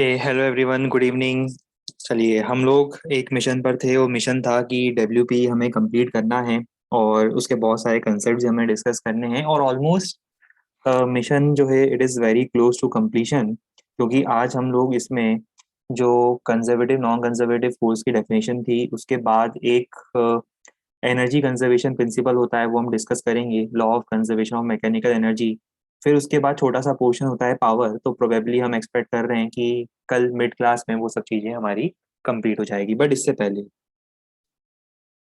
Hello everyone, good evening. चलिए, हम लोग एक मिशन पर थे। वो मिशन था कि डब्ल्यूपी हमें कंप्लीट करना है और उसके बहुत सारे कंसेप्ट हमें डिस्कस करने हैं। और ऑलमोस्ट मिशन जो है it is very close to completion, क्योंकि आज हम लोग इसमें जो कंजर्वेटिव नॉन कंजर्वेटिव फोर्स की डेफिनेशन थी, उसके बाद एक एनर्जी कंजर्वेशन प्रिंसिपल होता है, वो हम डिस्कस करेंगे, law of conservation of mechanical energy. फिर उसके बाद छोटा सा पोर्शन होता है पावर। तो प्रोबेबली हम एक्सपेक्ट कर रहे हैं कि कल मिड क्लास में वो सब चीज़ें हमारी कंप्लीट हो जाएगी। बट इससे पहले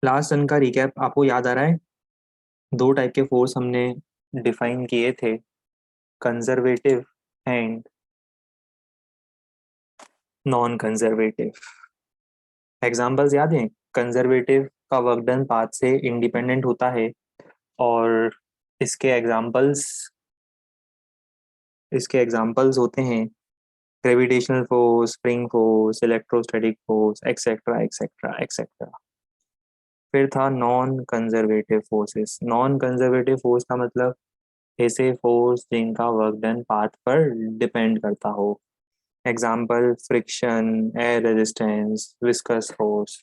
लास्ट सन का रिकैप आपको याद आ रहा है? दो टाइप के फोर्स हमने डिफाइन किए थे, conservative and non conservative. Examples याद हैं? कंजर्वेटिव का वर्क डन पाथ से इंडिपेंडेंट होता है, और इसके एग्जाम्पल्स इसके एग्जाम्पल्स होते हैं gravitational force, spring force, electrostatic force, etcetera etcetera etcetera. फिर था non conservative forces. Non conservative force का मतलब ऐसे फोर्स जिनका वर्क डन पाथ पर डिपेंड करता हो। Example friction, air resistance, viscous force.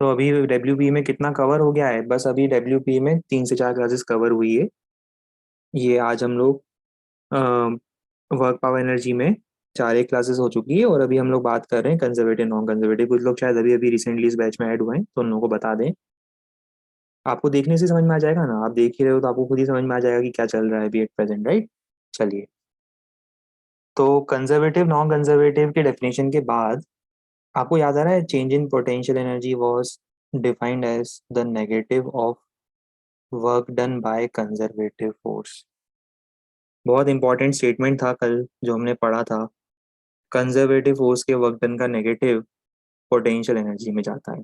तो अभी डब्ल्यू में कितना कवर हो गया है? बस अभी डब्ल्यू में 3 से 4 क्लासेस कवर हुई है। ये आज हम लोग वर्क पावर एनर्जी में 4 एक क्लासेस हो चुकी है, और अभी हम लोग बात कर रहे हैं कंजर्वेटिव नॉन कंजर्वेटिव। कुछ लोग शायद अभी अभी रिसेंटली इस बैच में ऐड हुए हैं, तो उन लोगों को बता दें। आपको देखने से समझ में आ जाएगा ना, आप देख ही रहे हो तो आपको खुद ही समझ में आ जाएगा कि क्या चल रहा है अभी एट प्रेजेंट, राइट? चलिए, तो कंजर्वेटिव नॉन कंजर्वेटिव के डेफिनेशन के बाद आपको याद आ रहा है, change in potential energy was defined as the negative of work done by conservative force. बहुत इंपॉर्टेंट स्टेटमेंट था कल जो हमने पढ़ा था। कंजर्वेटिव फोर्स के वर्क डन का नेगेटिव पोटेंशियल एनर्जी में जाता है।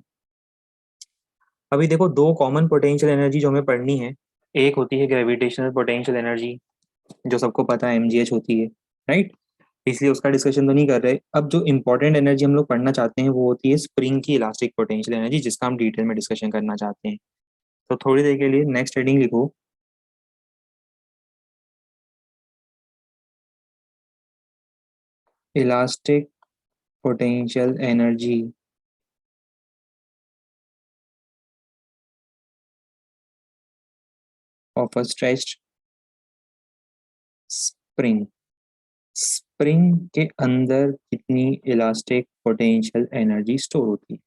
अभी देखो, दो कॉमन पोटेंशियल एनर्जी जो हमें पढ़नी है। एक होती है ग्रेविटेशनल पोटेंशियल एनर्जी, जो सबको पता है एमजीएच होती है, राइट? इसलिए उसका डिस्कशन तो नहीं कर रहे। अब जो इंपॉर्टेंट एनर्जी हम लोग पढ़ना चाहते हैं वो होती है स्प्रिंग की इलास्टिक पोटेंशियल एनर्जी, जिसका हम डिटेल में डिस्कशन करना चाहते हैं। तो थोड़ी देर के लिए नेक्स्ट हेडिंग लिखो, elastic potential energy of a stretched spring. Spring के अंदर कितनी इलास्टिक पोटेंशियल एनर्जी स्टोर होती है?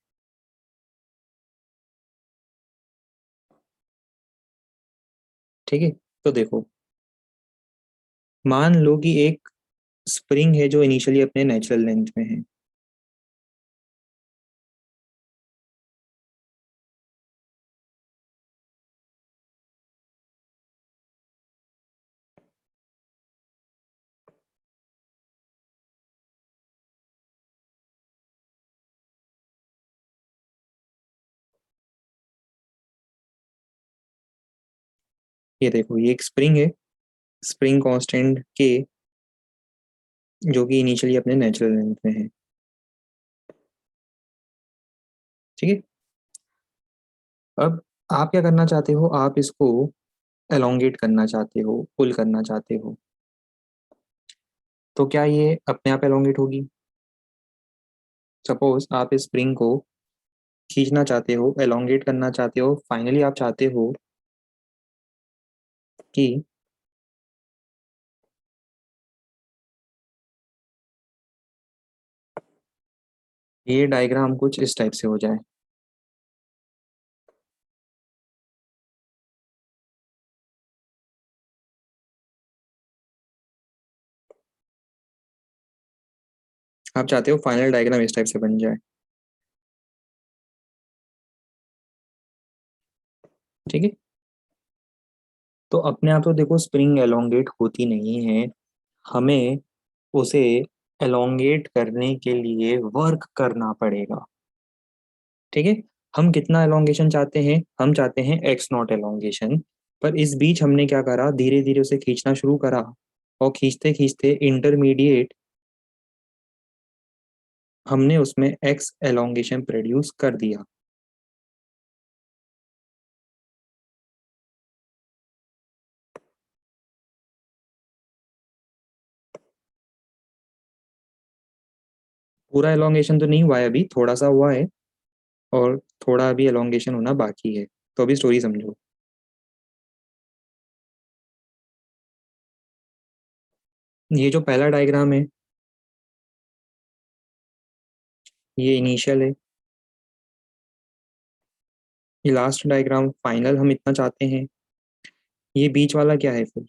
ठीक है, तो देखो, मान लो कि एक स्प्रिंग है जो इनिशियली अपने नेचुरल लेंथ में है। ये देखो, ये एक स्प्रिंग है, स्प्रिंग कांस्टेंट के, जो कि इनिशियली अपने नेचुरल लेंथ में है। ठीक है, अब आप क्या करना चाहते हो? आप इसको एलोंगेट करना चाहते हो, पुल करना चाहते हो। तो क्या ये अपने आप एलोंगेट होगी? सपोज आप इस स्प्रिंग को खींचना चाहते हो, एलोंगेट करना चाहते हो, फाइनली आप चाहते हो कि ये डायग्राम कुछ इस टाइप से हो जाए। आप चाहते हो फाइनल डायग्राम इस टाइप से बन जाए। ठीक है, तो अपने आप तो देखो स्प्रिंग एलोंगेट होती नहीं है, हमें उसे एलोंगेट करने के लिए वर्क करना पड़ेगा। ठीक है, हम कितना एलोंगेशन चाहते हैं? हम चाहते हैं एक्स नॉट एलोंगेशन। पर इस बीच हमने क्या करा, धीरे धीरे उसे खींचना शुरू करा, और खींचते खींचते इंटरमीडिएट हमने उसमें एक्स एलोंगेशन प्रोड्यूस कर दिया। पूरा एलोंगेशन तो नहीं हुआ है, अभी थोड़ा सा हुआ है और थोड़ा अभी एलोंगेशन होना बाकी है। तो अभी स्टोरी समझो। ये जो पहला डायग्राम है ये इनिशियल है, ये लास्ट डायग्राम फाइनल हम इतना चाहते हैं। ये बीच वाला क्या है फिर?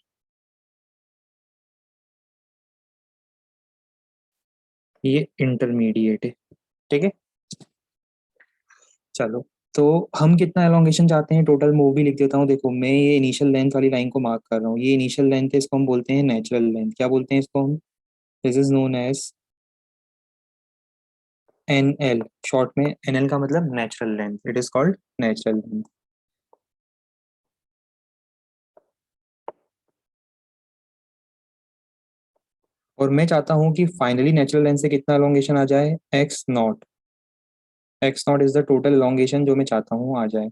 ये इंटरमीडिएट है। ठीक है, चलो। तो हम कितना एलोंगेशन चाहते हैं टोटल, मैं वो भी लिख देता हूँ। देखो मैं ये इनिशियल लेंथ वाली लाइन को मार्क कर रहा हूँ, ये इनिशियल लेंथ है, इसको हम बोलते हैं नेचुरल लेंथ। क्या बोलते हैं इसको हम? This is known as N L, short में एन एल का मतलब natural length, it is called natural length. और मैं चाहता हूँ कि फाइनली नेचुरल लेंथ से कितना एलोंगेशन आ जाए, x not. X not is the total elongation जो मैं चाहता हूँ आ जाए।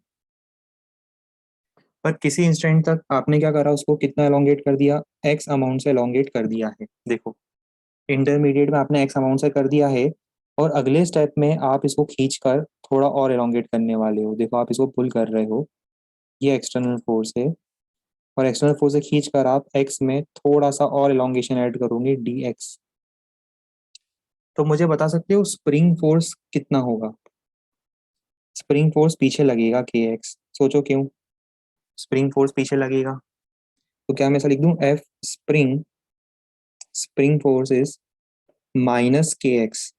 पर किसी इंस्टेंट तक आपने क्या करा, उसको कितना एलोंगेट कर दिया, एक्स अमाउंट से एलोंगेट कर दिया है। देखो इंटरमीडिएट में आपने एक्स अमाउंट से कर दिया है, और अगले स्टेप में आप इसको खींच कर थोड़ा और एलोंगेट करने वाले हो। देखो आप इसको पुल कर रहे हो, ये एक्सटर्नल फोर्स है, और एक्सटर्नल फोर्स से खींच कर आप एक्स में थोड़ा सा और एलोंगेशन ऐड करोगे, डी एक्स। तो मुझे बता सकते हो स्प्रिंग फोर्स कितना होगा? स्प्रिंग फोर्स पीछे लगेगा के एक्स, सोचो क्यों स्प्रिंग फोर्स पीछे लगेगा? तो क्या मैं ऐसा लिख दूं, F spring, spring force is minus के एक्स।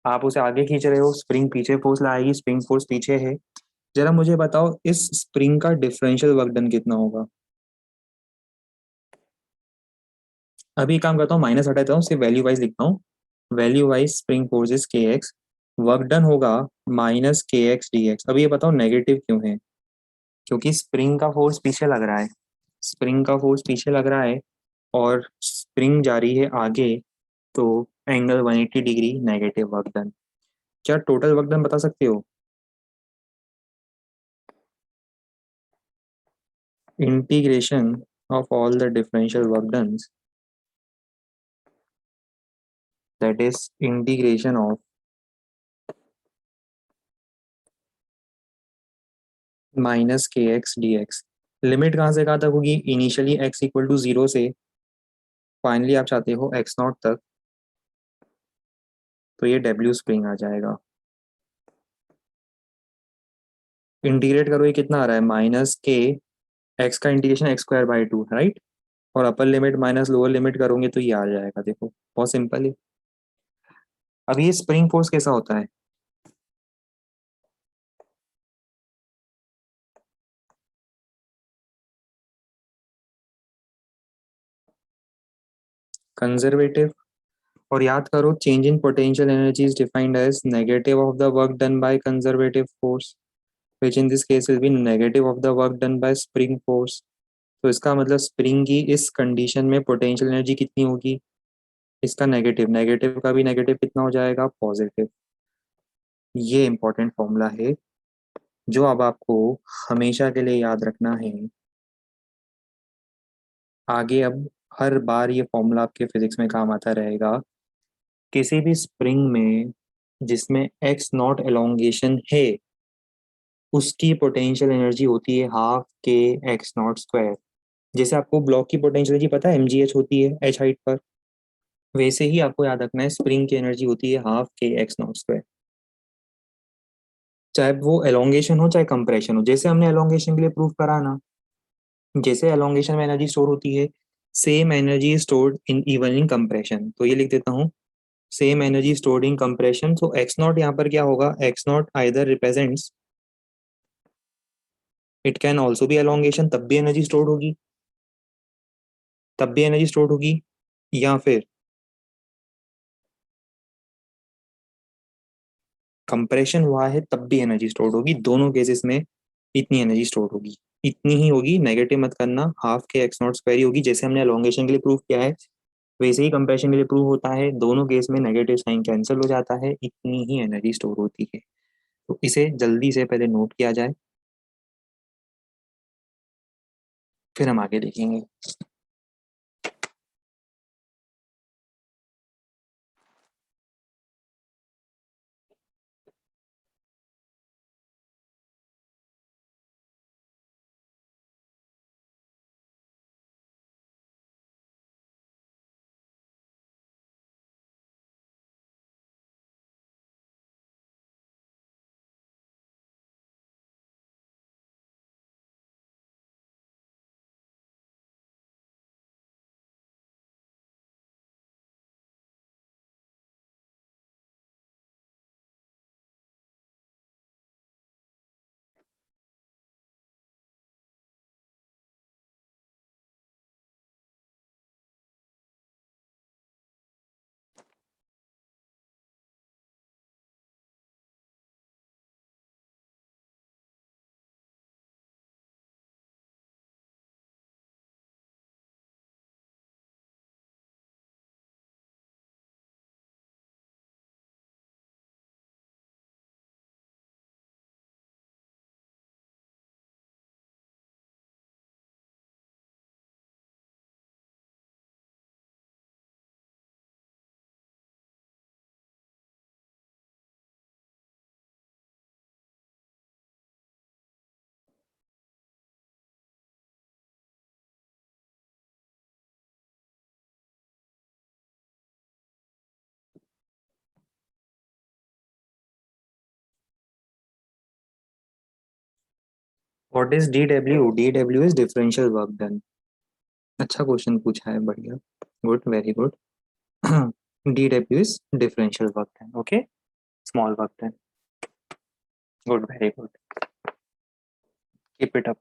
आप उसे आगे खींच रहे हो, स्प्रिंग पीछे फोर्स लाएगी, स्प्रिंग फोर्स पीछे है। जरा मुझे बताओ इस स्प्रिंग का डिफरेंशियल वर्क डन कितना होगा? अभी काम करता हूँ, माइनस हटाता हूँ, सिर्फ वैल्यू वाइज लिखता हूँ। Value wise spring force is के एक्स, वर्क डन होगा माइनस के एक्स डी एक्स। अभी ये बताओ नेगेटिव क्यों है? क्योंकि स्प्रिंग का फोर्स पीछे लग रहा है, स्प्रिंग का फोर्स पीछे लग रहा है और स्प्रिंग जा रही है आगे, तो angle 180 degree negative work done. क्या टोटल वर्क डन बता सकते हो? Integration of all the differential work done, that is integration of minus के एक्स डी एक्स। लिमिट कहाँ से कहाँ तक होगी, initially X equal to zero से फाइनली आप चाहते हो एक्स नॉट तक, तो ये डब्ल्यू स्प्रिंग आ जाएगा। इंटीग्रेट करो, ये कितना आ रहा है, माइनस के एक्स का integration X square by two, right. और upper limit minus lower limit करोगे तो ये आ जाएगा। देखो बहुत सिंपल है। अब ये स्प्रिंग फोर्स कैसा होता है? कंजर्वेटिव। और याद करो change in potential energy is defined as negative of the work done by conservative force, which in this case will be negative of the work done by spring force। तो इसका मतलब spring की इस condition में potential energy कितनी होगी, इसका negative, negative का भी नेगेटिव कितना हो जाएगा, पॉजिटिव। ये इंपॉर्टेंट फॉर्मूला है जो अब आपको हमेशा के लिए याद रखना है। आगे अब हर बार ये फॉर्मूला आपके फिजिक्स में काम आता रहेगा। किसी भी स्प्रिंग में जिसमें एक्स नॉट एलोंगेशन है, उसकी पोटेंशियल एनर्जी होती है हाफ के एक्स नॉट स्क्वायर। जैसे आपको ब्लॉक की पोटेंशियल एनर्जी पता है, mgh होती है एच हाइट पर, वैसे ही आपको याद रखना है स्प्रिंग की एनर्जी होती है हाफ के एक्स नॉट स्क्वायर। चाहे वो एलोंगेशन हो चाहे कंप्रेशन हो, जैसे हमने एलोंगेशन के लिए प्रूव करा ना, जैसे एलोंगेशन में एनर्जी स्टोर होती है, same energy stored in even in compression. तो ये लिख देता हूँ, same energy stored in compression. So x not यहाँ पर क्या होगा, x not either represents, it can also भी एलोंगेशन, तब भी एनर्जी स्टोर्ड होगी, तब भी एनर्जी स्टोर्ड होगी, या फिर कंप्रेशन हुआ है तब भी एनर्जी स्टोर्ड होगी। दोनों केसेस में इतनी एनर्जी स्टोर होगी, इतनी ही होगी, नेगेटिव मत करना, हाफ के एक्स नॉट स्क्वायर ही होगी। जैसे हमने एलोंगेशन के लिए प्रूव किया है वैसे ही कंप्रेशन के लिए प्रूव होता है, दोनों केस में नेगेटिव साइन कैंसिल हो जाता है, इतनी ही एनर्जी स्टोर होती है। तो इसे जल्दी से पहले नोट किया जाए, फिर हम आगे देखेंगे। What is DW? DW is differential work done. अच्छा क्वेश्चन पूछा है, बढ़िया, good, very good. DW is differential work done, okay, small work done, good, very good, keep it up.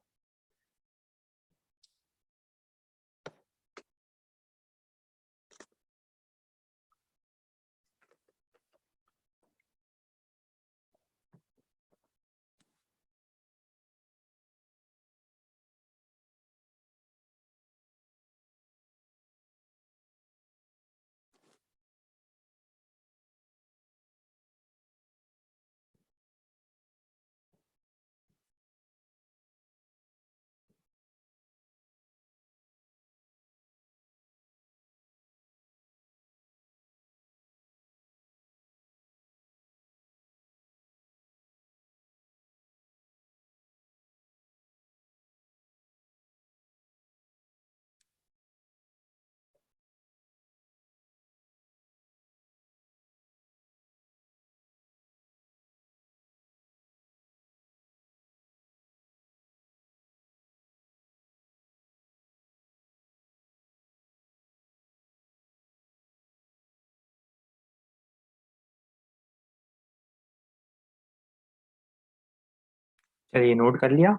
चलिए, नोट कर लिया।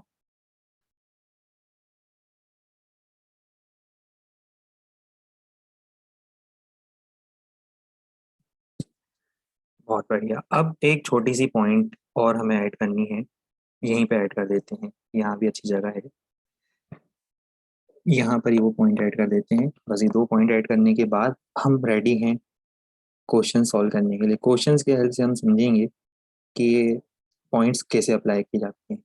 बहुत बढ़िया। अब एक छोटी सी पॉइंट और हमें ऐड करनी है, यहीं पे ऐड कर देते हैं, यहाँ भी अच्छी जगह है, यहाँ पर ही वो पॉइंट ऐड कर देते हैं। बस ये दो पॉइंट ऐड करने के बाद हम रेडी हैं क्वेश्चन सॉल्व करने के लिए। क्वेश्चंस के हेल्प से हम समझेंगे कि ये पॉइंट्स कैसे अप्लाई किए जाते हैं।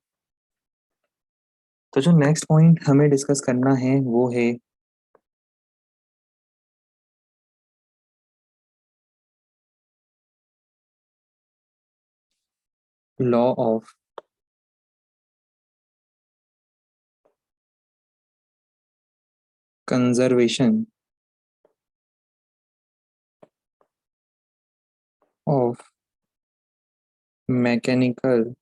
तो जो नेक्स्ट पॉइंट हमें डिस्कस करना है वो है law of conservation of mechanical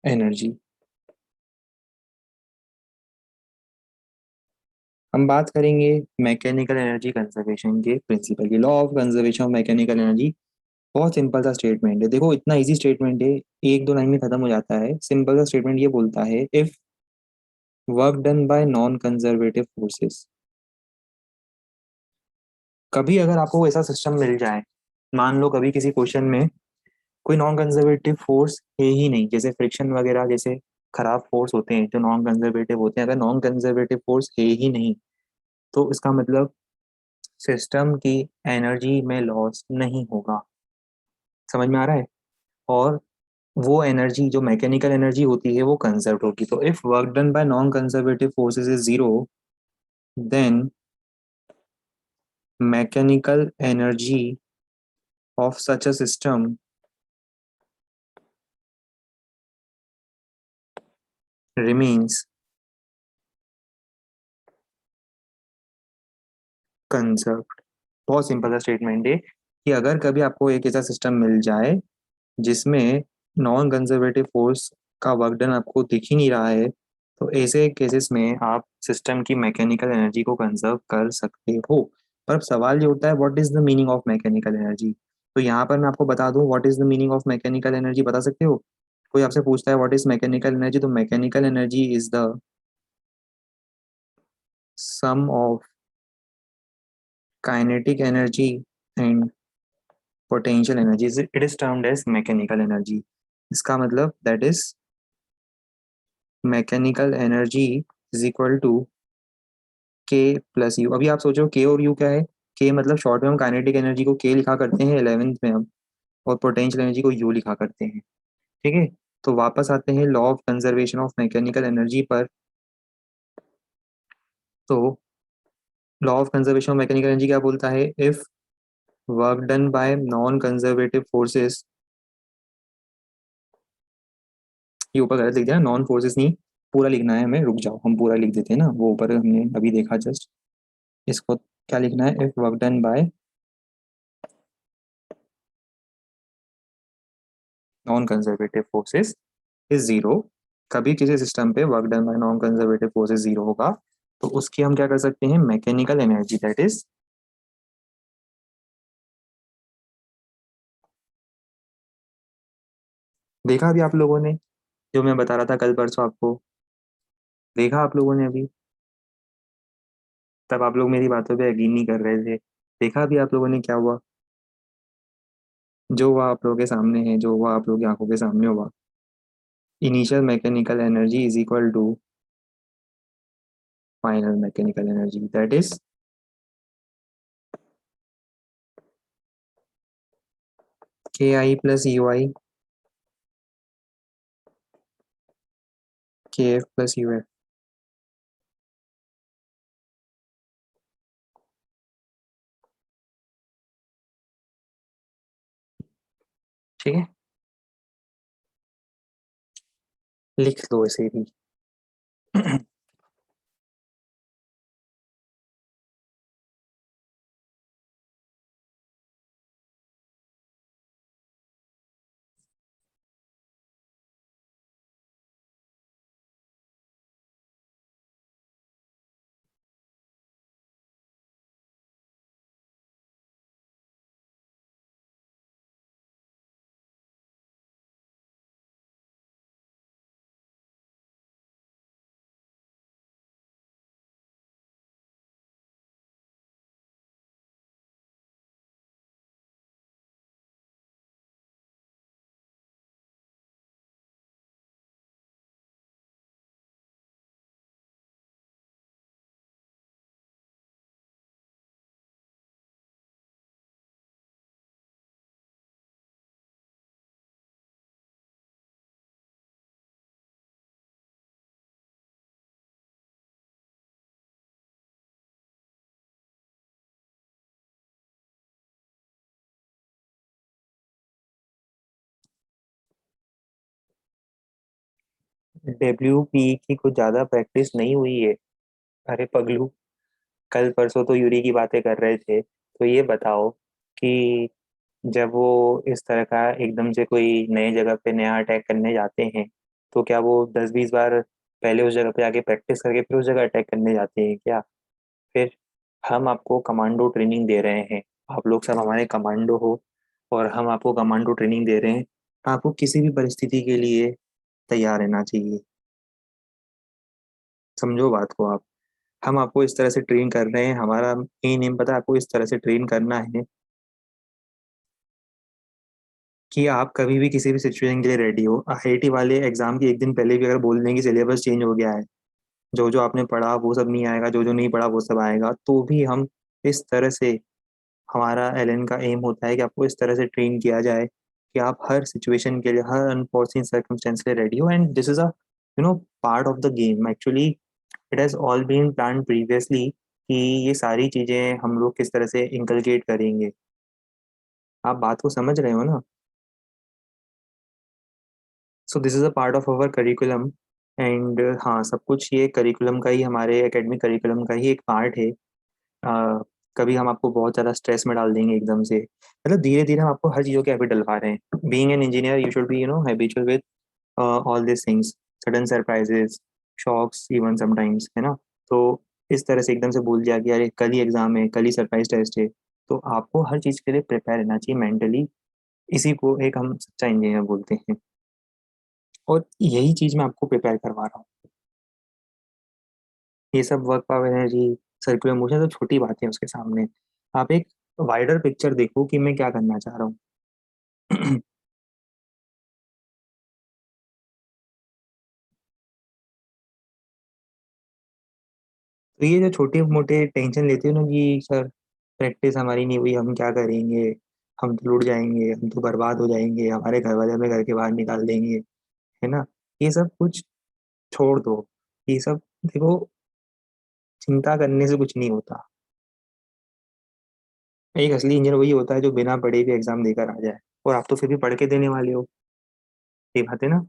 energy. हम बात करेंगे मैकेनिकल एनर्जी कंजर्वेशन के प्रिंसिपल की। Law of conservation of mechanical energy बहुत सिंपल सा स्टेटमेंट है, देखो इतना इजी स्टेटमेंट है, एक दो लाइन में खत्म हो जाता है। सिंपल सा स्टेटमेंट ये बोलता है, if work done by non conservative forces. कभी अगर आपको ऐसा सिस्टम मिल जाए, मान लो कभी किसी क्वेश्चन में कोई नॉन कंजर्वेटिव फोर्स है ही नहीं, जैसे फ्रिक्शन वगैरह जैसे खराब फोर्स होते हैं जो नॉन कंजर्वेटिव होते हैं, अगर नॉन कंजर्वेटिव फोर्स है ही नहीं, तो इसका मतलब सिस्टम की एनर्जी में लॉस नहीं होगा। समझ में आ रहा है? और वो एनर्जी जो मैकेनिकल एनर्जी होती है वो कंजर्व होगी। तो if work done by non conservative forces is zero, then mechanical energy of such a system remains conserved. बहुत सिंपल सा स्टेटमेंट है कि अगर कभी आपको एक ऐसा सिस्टम मिल जाए जिसमें नॉन कंजर्वेटिव फोर्स का वर्क डन आपको दिख ही नहीं रहा है, तो ऐसे केसेस में आप सिस्टम की मैकेनिकल एनर्जी को कंजर्व कर सकते हो। पर अब सवाल ये होता है, what is the meaning of mechanical energy? तो यहाँ पर मैं आपको बता दूं, what is the meaning of mechanical energy, बता सकते हो? कोई आपसे पूछता है व्हाट इज मैकेनिकल एनर्जी, तो mechanical energy is the sum of kinetic energy and potential energy, it is termed as mechanical energy. इसका मतलब that is mechanical energy is equal to K plus U. अभी आप सोचो के और you क्या है? के मतलब शॉर्ट में हम काइनेटिक एनर्जी को के लिखा करते हैं 11th में हम, और पोटेंशियल एनर्जी को यू लिखा करते हैं। ठीक है, तो वापस आते हैं law of conservation of mechanical energy पर। तो law of conservation of mechanical energy क्या बोलता है? If work done by non conservative forces, ये ऊपर गलत लिख दिया, नॉन फोर्सेस नहीं, पूरा लिखना है हमें, रुक जाओ हम पूरा लिख देते हैं ना, वो ऊपर हमने अभी देखा जस्ट। इसको क्या लिखना है? If work done by non conservative forces is zero. कभी किसी सिस्टम पे work done by non conservative forces zero होगा, तो उसकी हम क्या कर सकते हैं, मैकेनिकल एनर्जी, दैट इज, देखा अभी आप लोगों ने जो मैं बता रहा था कल परसों आपको, देखा आप लोगों ने अभी? तब आप लोग मेरी बातों पे यकीन नहीं कर रहे थे। देखा अभी आप लोगों ने क्या हुआ? जो हुआ आप लोगों के सामने है, जो हुआ आप लोगों की आंखों के सामने हुआ। Initial mechanical energy is equal to final mechanical energy, that is K I plus you आई, के एफ प्लस यू एफ। ठीक है, लिख लो इसे भी। डब्ल्यू पी की कुछ ज्यादा प्रैक्टिस नहीं हुई है। अरे पगलू, कल परसों तो यूरी की बातें कर रहे थे, तो ये बताओ कि जब वो इस तरह का एकदम से कोई नए जगह पे नया अटैक करने जाते हैं, तो क्या वो 10-20 बार पहले उस जगह पे आके प्रैक्टिस करके फिर उस जगह अटैक करने जाते हैं क्या? फिर हम आपको कमांडो ट्रेनिंग दे रहे हैं, आप लोग सब हमारे कमांडो हो, और हम आपको कमांडो ट्रेनिंग दे रहे हैं। आपको किसी भी परिस्थिति के लिए तैयार रहना चाहिए। समझो बात को आप। हम आपको इस तरह से ट्रेन कर रहे हैं, हमारा मेन एम पता है आपको इस तरह से ट्रेन करना है कि आप कभी भी किसी भी सिचुएशन के लिए रेडी हो। आईआईटी वाले एग्जाम के एक दिन पहले भी अगर बोल दें कि सिलेबस चेंज हो गया है, जो जो आपने पढ़ा वो सब नहीं आएगा, जो जो नहीं पढ़ा वो सब आएगा, तो भी हम इस तरह से, हमारा एलएन का एम होता है कि आपको इस तरह से ट्रेन किया जाए कि आप हर सिचुएशन के लिए, हर अनफोर्सिन सर्कमस्टेंस के लिए रेडी हो। And this is a part of the game actually. It has all been plan previously कि ये सारी चीजें हम लोग किस तरह से इंकलकेट करेंगे। आप बात को समझ रहे हो ना? So this is a part of our curriculum. And हाँ, सब कुछ ये करिकुलम का ही, हमारे एकेडमिक करिकुलम का ही एक पार्ट है। अ, कभी हम आपको बहुत ज़्यादा स्ट्रेस में डाल देंगे एकदम से, मतलब धीरे धीरे हम आपको हर चीज़ों के हैबिट डलवा रहे हैं। Being an engineer you should be habitual with all this things, sudden surprises, shocks even sometimes, है ना? तो इस तरह से एकदम से बोल दिया कि अरे कल ही एग्जाम है, कल ही सरप्राइज टेस्ट है, तो आपको हर चीज़ के लिए प्रिपेयर रहना चाहिए मेंटली। इसी को एक हम सच्चा इंजीनियर बोलते हैं, और यही चीज़ मैं आपको प्रिपेयर करवा रहा हूँ। ये सब work power energy, circular motion सब छोटी बातें हैं उसके सामने। आप एक वाइडर पिक्चर देखो कि मैं क्या करना चाह रहा हूँ। तो ये जो छोटे मोटे टेंशन लेते हो ना कि सर प्रैक्टिस हमारी नहीं हुई, हम क्या करेंगे, हम तो लुट जाएंगे, हम तो बर्बाद हो जाएंगे, हमारे घर वाले हमें घर के बाहर निकाल देंगे, है ना? ये सब कुछ छोड़ दो। ये सब देखो, चिंता करने से कुछ नहीं होता। एक असली इंजीनियर वही होता है जो बिना पढ़े भी एग्जाम देकर आ जाए, और आप तो फिर भी पढ़ के देने वाले हो। ये बात है ना?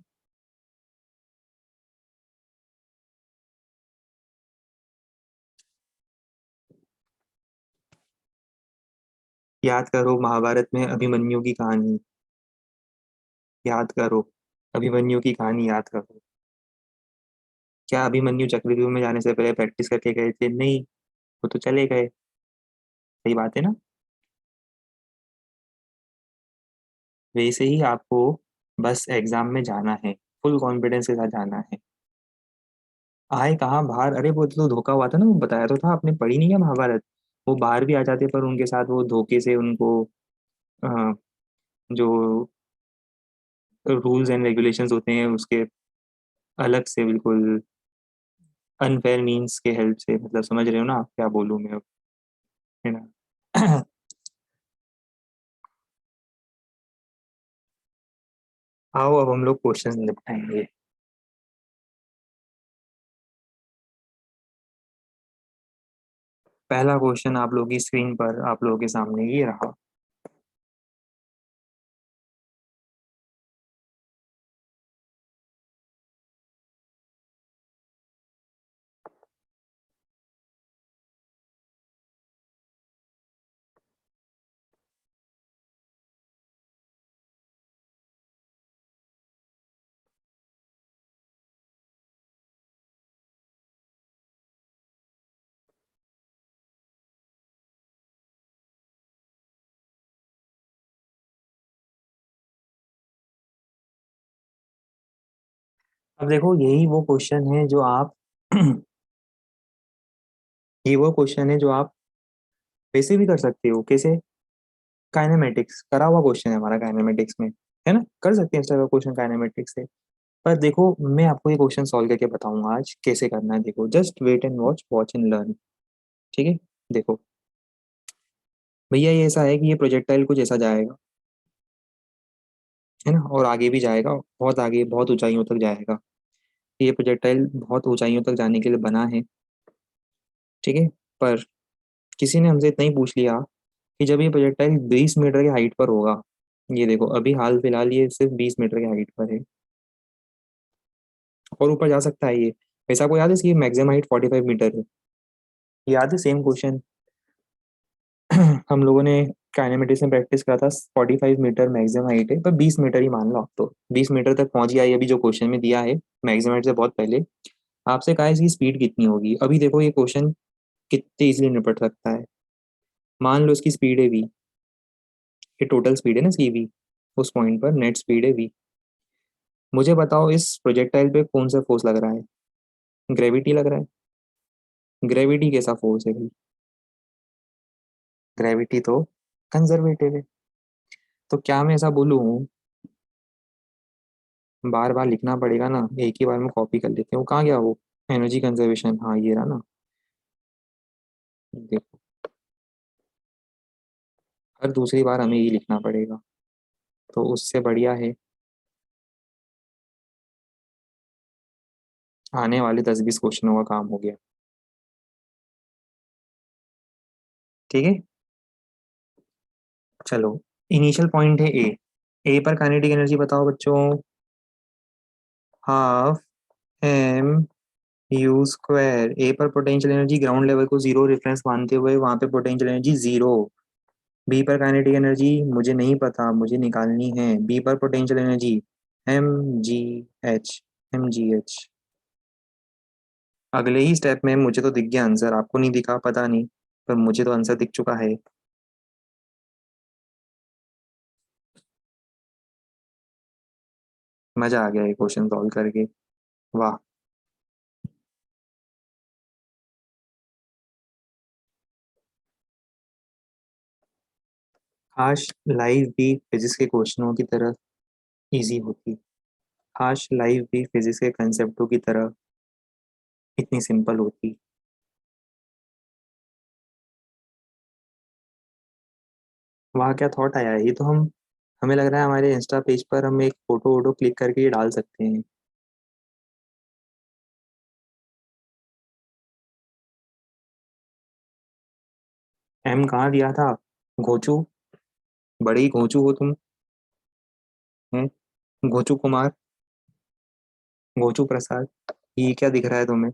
याद करो महाभारत में अभिमन्यु की कहानी। याद करो, अभिमन्यु की कहानी याद करो। क्या अभिमन्यु चक्रव्यूह में जाने से पहले प्रैक्टिस करके गए थे? नहीं, वो तो चले गए। सही बात है ना। वैसे ही आपको बस एग्जाम में जाना है, फुल कॉन्फिडेंस के साथ जाना है। आए कहाँ बाहर, अरे वो तो धोखा हुआ था ना, वो बताया तो था, आपने पढ़ी नहीं है महाभारत? वो बाहर भी आ जाते पर उनके साथ वो धोखे से उनको अ, जो रूल्स एंड रेगुलेशंस होते हैं उसके अलग से, बिल्कुल अनफेयर मीन्स के हेल्प से, मतलब समझ रहे हो ना आप क्या बोलूँ मैं अब, है ना। आओ अब हम लोग क्वेश्चन निपटाएंगे। पहला क्वेश्चन आप लोगों की स्क्रीन पर, आप लोगों के सामने ये रहा। अब देखो, यही वो क्वेश्चन है जो आप ये वो क्वेश्चन है जो आप वैसे भी कर सकते हो। कैसे? काइनेमेटिक्स करा हुआ क्वेश्चन है हमारा, काइनेमेटिक्स में, है ना, कर सकते हैं इस तरह का क्वेश्चन काइनेमेटिक्स से। पर देखो, मैं आपको ये क्वेश्चन सॉल्व करके बताऊंगा आज कैसे करना है। देखो, just wait and watch, watch and learn. ठीक है। देखो भैया, ये ऐसा है कि ये प्रोजेक्टाइल कुछ ऐसा जाएगा, है ना, और आगे भी जाएगा, बहुत आगे, बहुत ऊंचाइयों तक जाएगा। ये प्रोजेक्टाइल बहुत ऊंचाइयों तक जाने के लिए बना है। ठीक है। पर किसी ने हमसे इतना ही पूछ लिया कि जब ये प्रोजेक्टाइल 20 मीटर की हाइट पर होगा, ये देखो अभी हाल फिलहाल ये सिर्फ 20 मीटर की हाइट पर है, और ऊपर जा सकता है ये। वैसे आपको याद है इसकी मैक्सिमम हाइट 45 मीटर है। याद है सेम क्वेश्चन हम लोगों ने काइनेमेटिक्स में प्रैक्टिस करा था। 45 मीटर मैक्सिमम हाइट है, पर 20 मीटर ही मान लो आप, तो 20 मीटर तक पहुंच गया ये अभी जो क्वेश्चन में दिया है। मैक्सिमम हाइट से बहुत पहले आपसे कहा है इसकी स्पीड कितनी होगी। अभी देखो ये क्वेश्चन कितने इजीली निपट सकता है। मान लो इसकी स्पीड है वी, ये टोटल स्पीड है ना इसकी वी, उस पॉइंट पर नेट स्पीड है वी। मुझे बताओ इस प्रोजेक्टाइल पे कौन सा फोर्स लग रहा है? ग्रेविटी लग रहा है। ग्रेविटी कैसा फोर्स है भाई? ग्रेविटी तो कंजर्वेटिव है। तो क्या मैं ऐसा बोलूँ, बार बार लिखना पड़ेगा ना, एक ही बार में कॉपी कर लेते हैं। वो कहाँ गया वो, एनर्जी कंजर्वेशन, हाँ ये रहा ना। देखो, हर दूसरी बार हमें ये लिखना पड़ेगा, तो उससे बढ़िया है आने वाले 10-20 क्वेश्चनों का काम हो गया। ठीक है। चलो, इनिशियल पॉइंट है ए। ए पर काइनेटिक एनर्जी बताओ बच्चों। Half M U square. A पर पोटेंशियल एनर्जी ग्राउंड लेवल को जीरो रेफरेंस मानते हुए वहां पे पोटेंशियल एनर्जी जीरो। बी पर काइनेटिक एनर्जी मुझे नहीं पता, मुझे निकालनी है। बी पर potential energy M G H, M G H. अगले ही स्टेप में मुझे तो दिख गया आंसर, आपको नहीं दिखा पता नहीं, पर मुझे तो आंसर दिख चुका है। मजा आ गया ये क्वेश्चन सॉल्व करके। वाह। काश लाइफ भी फिजिक्स के क्वेश्चनों की तरह इजी होती। काश लाइफ भी फिजिक्स के कंसेप्टों की तरह इतनी सिंपल होती। वहाँ क्या थॉट आया है, ये तो हम, हमें लग रहा है हमारे इंस्टा पेज पर हम एक फोटो वोटो क्लिक करके ये डाल सकते हैं। एम कहाँ दिया था? घोचू, बड़े ही घोचू हो तुम, हैं? घोचू कुमार, घोचू प्रसाद, ये क्या दिख रहा है तुम्हें?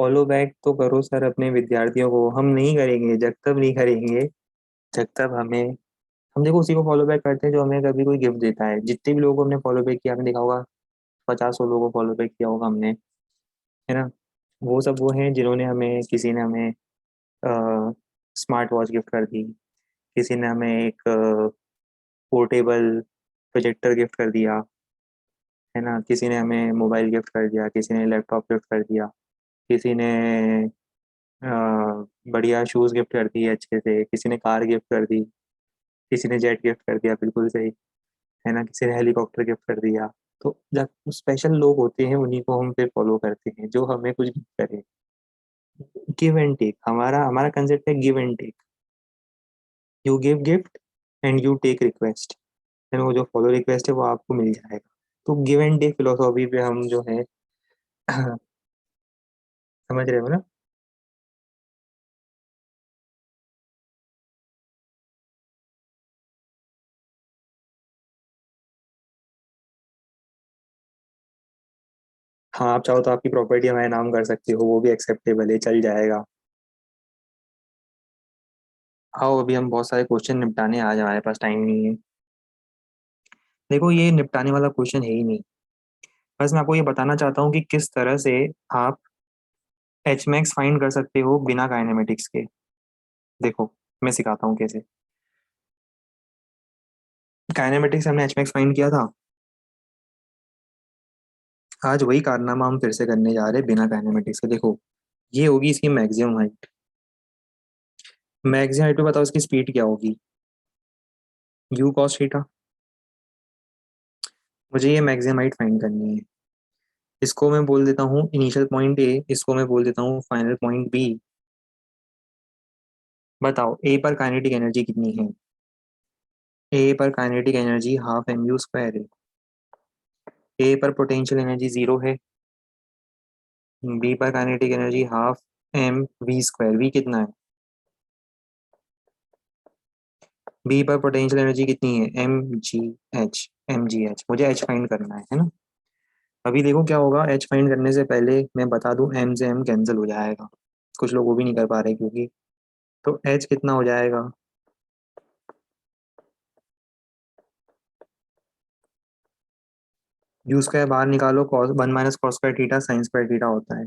फॉलो बैक तो करो सर अपने विद्यार्थियों को, हम नहीं करेंगे जब तक नहीं करेंगे, जब तक हमें, हम देखो उसी को फॉलो बैक करते हैं जो हमें कभी कोई गिफ्ट देता है। जितने भी लोगों को हमने फॉलो बैक किया, आपने देखा होगा 50 लोगों को फॉलो बैक किया होगा हमने, है ना। वो सब वो हैं जिन्होंने हमें, किसी ने हमें स्मार्ट वॉच गिफ्ट कर दी, किसी ने हमें एक पोर्टेबल प्रोजेक्टर गिफ्ट कर दिया, है ना, किसी ने हमें मोबाइल गिफ्ट कर दिया, किसी ने लैपटॉप गिफ्ट कर दिया, किसी ने अ, बढ़िया शूज़ गिफ्ट कर दिए अच्छे से, किसी ने कार गिफ्ट कर दी, किसी ने जेट गिफ्ट कर दिया, बिल्कुल सही, है ना, किसी ने हेलीकॉप्टर गिफ्ट कर दिया। तो जब स्पेशल लोग होते हैं उन्हीं को हम फिर फॉलो करते हैं जो हमें कुछ गिफ्ट करे। गिव एंड टेक, हमारा हमारा कंसेप्ट है give and take. You give gift and you take request, है ना, वो जो फॉलो रिक्वेस्ट है वो आपको मिल जाएगा। तो गिव एंड टेक फिलोसॉफी पे हम जो है समझ रहे हो ना। हाँ, आप चाहो तो आपकी प्रॉपर्टी हमारे नाम कर सकते हो, वो भी एक्सेप्टेबल है, चल जाएगा। आओ अभी हम बहुत सारे क्वेश्चन निपटाने, आज हमारे पास टाइम नहीं है। देखो ये निपटाने वाला क्वेश्चन है ही नहीं। बस मैं आपको ये बताना चाहता हूँ कि किस तरह से आप एच मैक्स फाइंड कर सकते हो बिना काइनेमेटिक्स के। देखो मैं सिखाता हूँ कैसे। काइनेमेटिक्स हमने एच मैक्स फाइंड किया था, आज वही कारनामा हम फिर से करने जा रहे हैं बिना काइनेमेटिक्स के। देखो ये होगी इसकी मैक्सिमम हाइट। मैक्सिमम हाइट पे बताओ इसकी स्पीड क्या होगी, यू कॉस थीटा। मुझे ये मैक्सिमम हाइट फाइंड करनी है। इसको मैं बोल देता हूँ इनिशियल पॉइंट ए, इसको मैं बोल देता हूँ फाइनल पॉइंट बी। बताओ ए पर काइनेटिक एनर्जी कितनी है। ए पर kinetic energy half M U square है। ए पर पोटेंशियल एनर्जी जीरो है। बी पर kinetic energy half M V square, V कितना है। बी पर पोटेंशियल एनर्जी कितनी है, M G H, M G H, मुझे एच फाइंड करना है ना। अभी देखो क्या होगा, एच फाइंड करने से पहले मैं बता दूं एम से एम कैंसिल हो जाएगा। कुछ लोग वो भी नहीं कर पा रहे क्योंकि, तो एच कितना हो जाएगा, यू स्क्वायर बाहर निकालो, cos one minus cos square theta sine square theta होता है।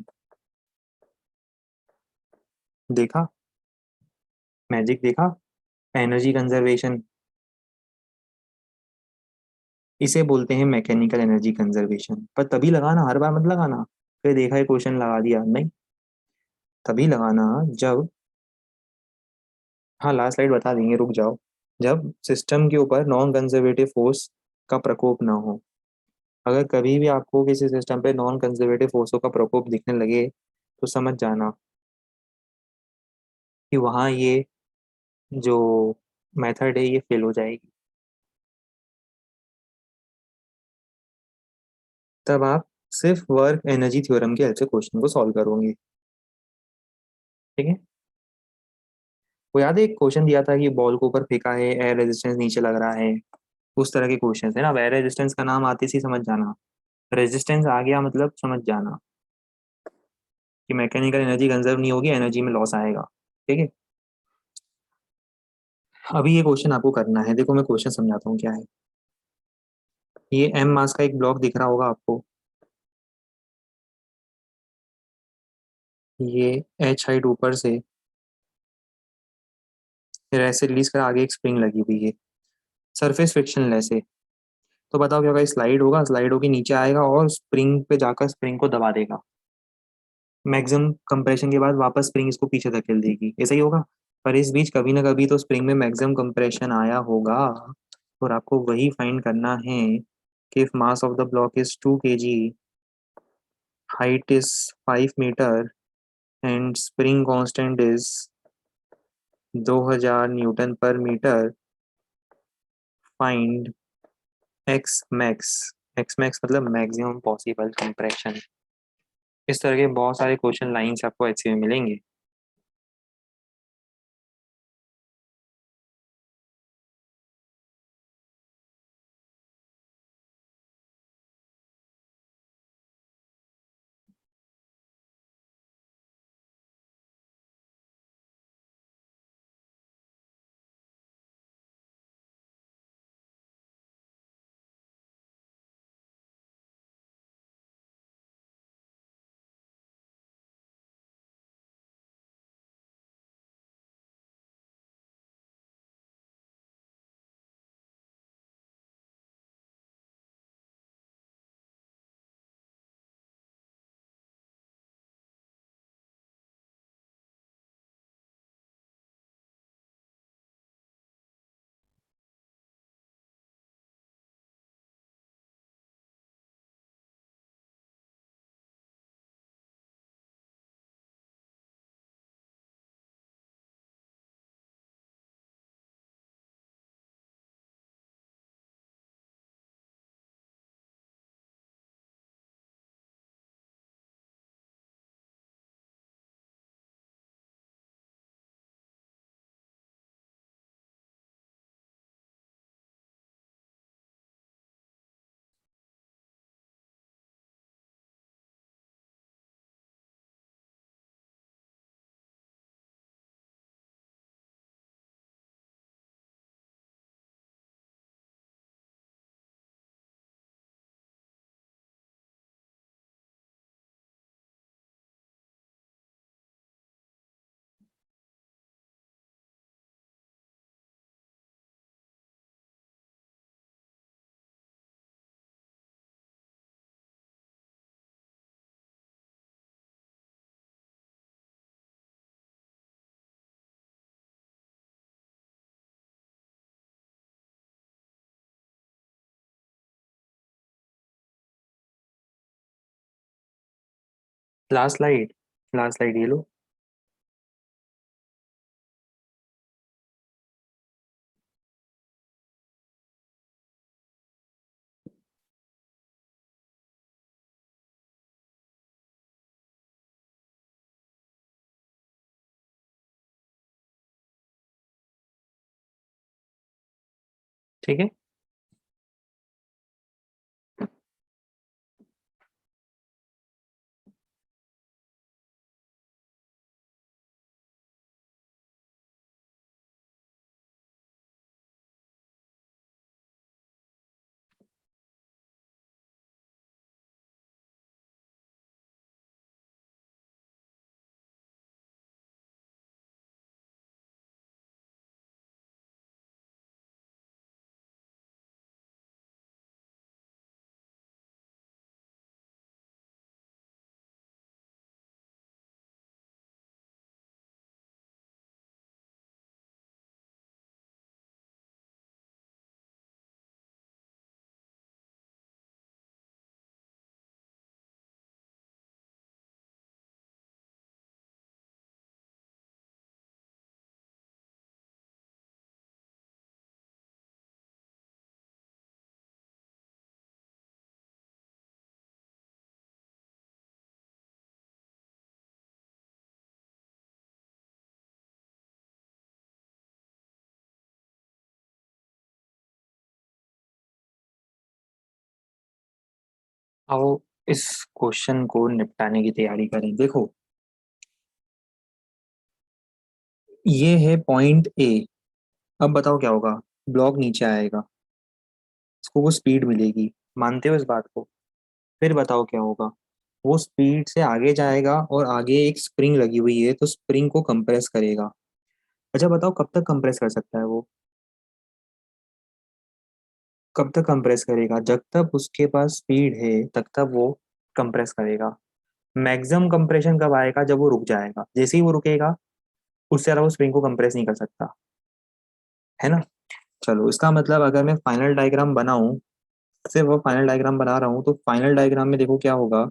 देखा, मैजिक देखा, एनर्जी कंजर्वेशन, इसे बोलते हैं मैकेनिकल एनर्जी कंजर्वेशन। पर तभी लगाना, हर बार मत लगाना फिर देखा है क्वेश्चन लगा दिया, नहीं। तभी लगाना जब, हाँ लास्ट स्लाइड बता देंगे, रुक जाओ, जब सिस्टम के ऊपर नॉन कंजर्वेटिव फोर्स का प्रकोप ना हो। अगर कभी भी आपको किसी सिस्टम पे नॉन कंजर्वेटिव फोर्सों का प्रकोप दिखने लगे तो समझ जाना कि वहाँ ये जो मेथड है ये फेल हो जाएगी। तब आप सिर्फ वर्क एनर्जी थ्योरम के हेल्प से क्वेश्चन को सॉल्व करोगे। ठीक है। वो याद है एक क्वेश्चन दिया था कि बॉल को ऊपर फेंका है, एयर रेजिस्टेंस नीचे लग रहा है, उस तरह के क्वेश्चन है ना। अब एयर रेजिस्टेंस का नाम आते ही समझ जाना, रेजिस्टेंस आ गया मतलब समझ जाना कि मैकेनिकल एनर्जी कंजर्व नहीं होगी, एनर्जी में लॉस आएगा। ठीक है। अभी ये क्वेश्चन आपको करना है, देखो मैं क्वेश्चन समझाता हूँ क्या है। ये एम मास का एक ब्लॉक दिख रहा होगा आपको, ये एच हाइट ऊपर से, फिर ऐसे रिलीज कर आगे एक स्प्रिंग लगी हुई है, सरफेस फ्रिक्शन लेस है। तो बताओ क्या होगा, स्लाइड होगा, स्लाइड होके नीचे आएगा और स्प्रिंग पे जाकर स्प्रिंग को दबा देगा। मैक्सिमम कंप्रेशन के बाद वापस स्प्रिंग इसको पीछे धकेल देगी, ऐसा ही होगा। पर इस बीच कभी ना कभी तो स्प्रिंग में मैक्सिमम कंप्रेशन आया होगा, और आपको वही फाइंड करना है कि if mass of the block is 2 kg, height is 5 metre and spring constant is 2000 newton per metre, find X max. X max मतलब मैक्सिमम पॉसिबल कंप्रेशन। इस तरह के बहुत सारे क्वेश्चन लाइंस आपको ऐसे में मिलेंगे। फ्लैश लाइट ये लो। ठीक है। आओ इस क्वेश्चन को निपटाने की तैयारी करें। देखो, ये है पॉइंट ए। अब बताओ क्या होगा। ब्लॉक नीचे आएगा, इसको वो स्पीड मिलेगी। मानते हो इस बात को? फिर बताओ क्या होगा। वो स्पीड से आगे जाएगा और आगे एक स्प्रिंग लगी हुई है, तो स्प्रिंग को कंप्रेस करेगा। अच्छा बताओ, कब तक कंप्रेस कर सकता है वो? कब तक कंप्रेस करेगा? जब तक उसके पास स्पीड है तब तक वो कंप्रेस करेगा। मैक्सिमम कंप्रेशन कब आएगा? जब वो रुक जाएगा। जैसे ही वो रुकेगा, उससे ज्यादा वो स्प्रिंग को कंप्रेस नहीं कर सकता, है ना। चलो, इसका मतलब अगर मैं फाइनल डायग्राम बनाऊं, सिर्फ वो फाइनल डायग्राम बना रहा हूँ, तो फाइनल डायग्राम में देखो क्या होगा।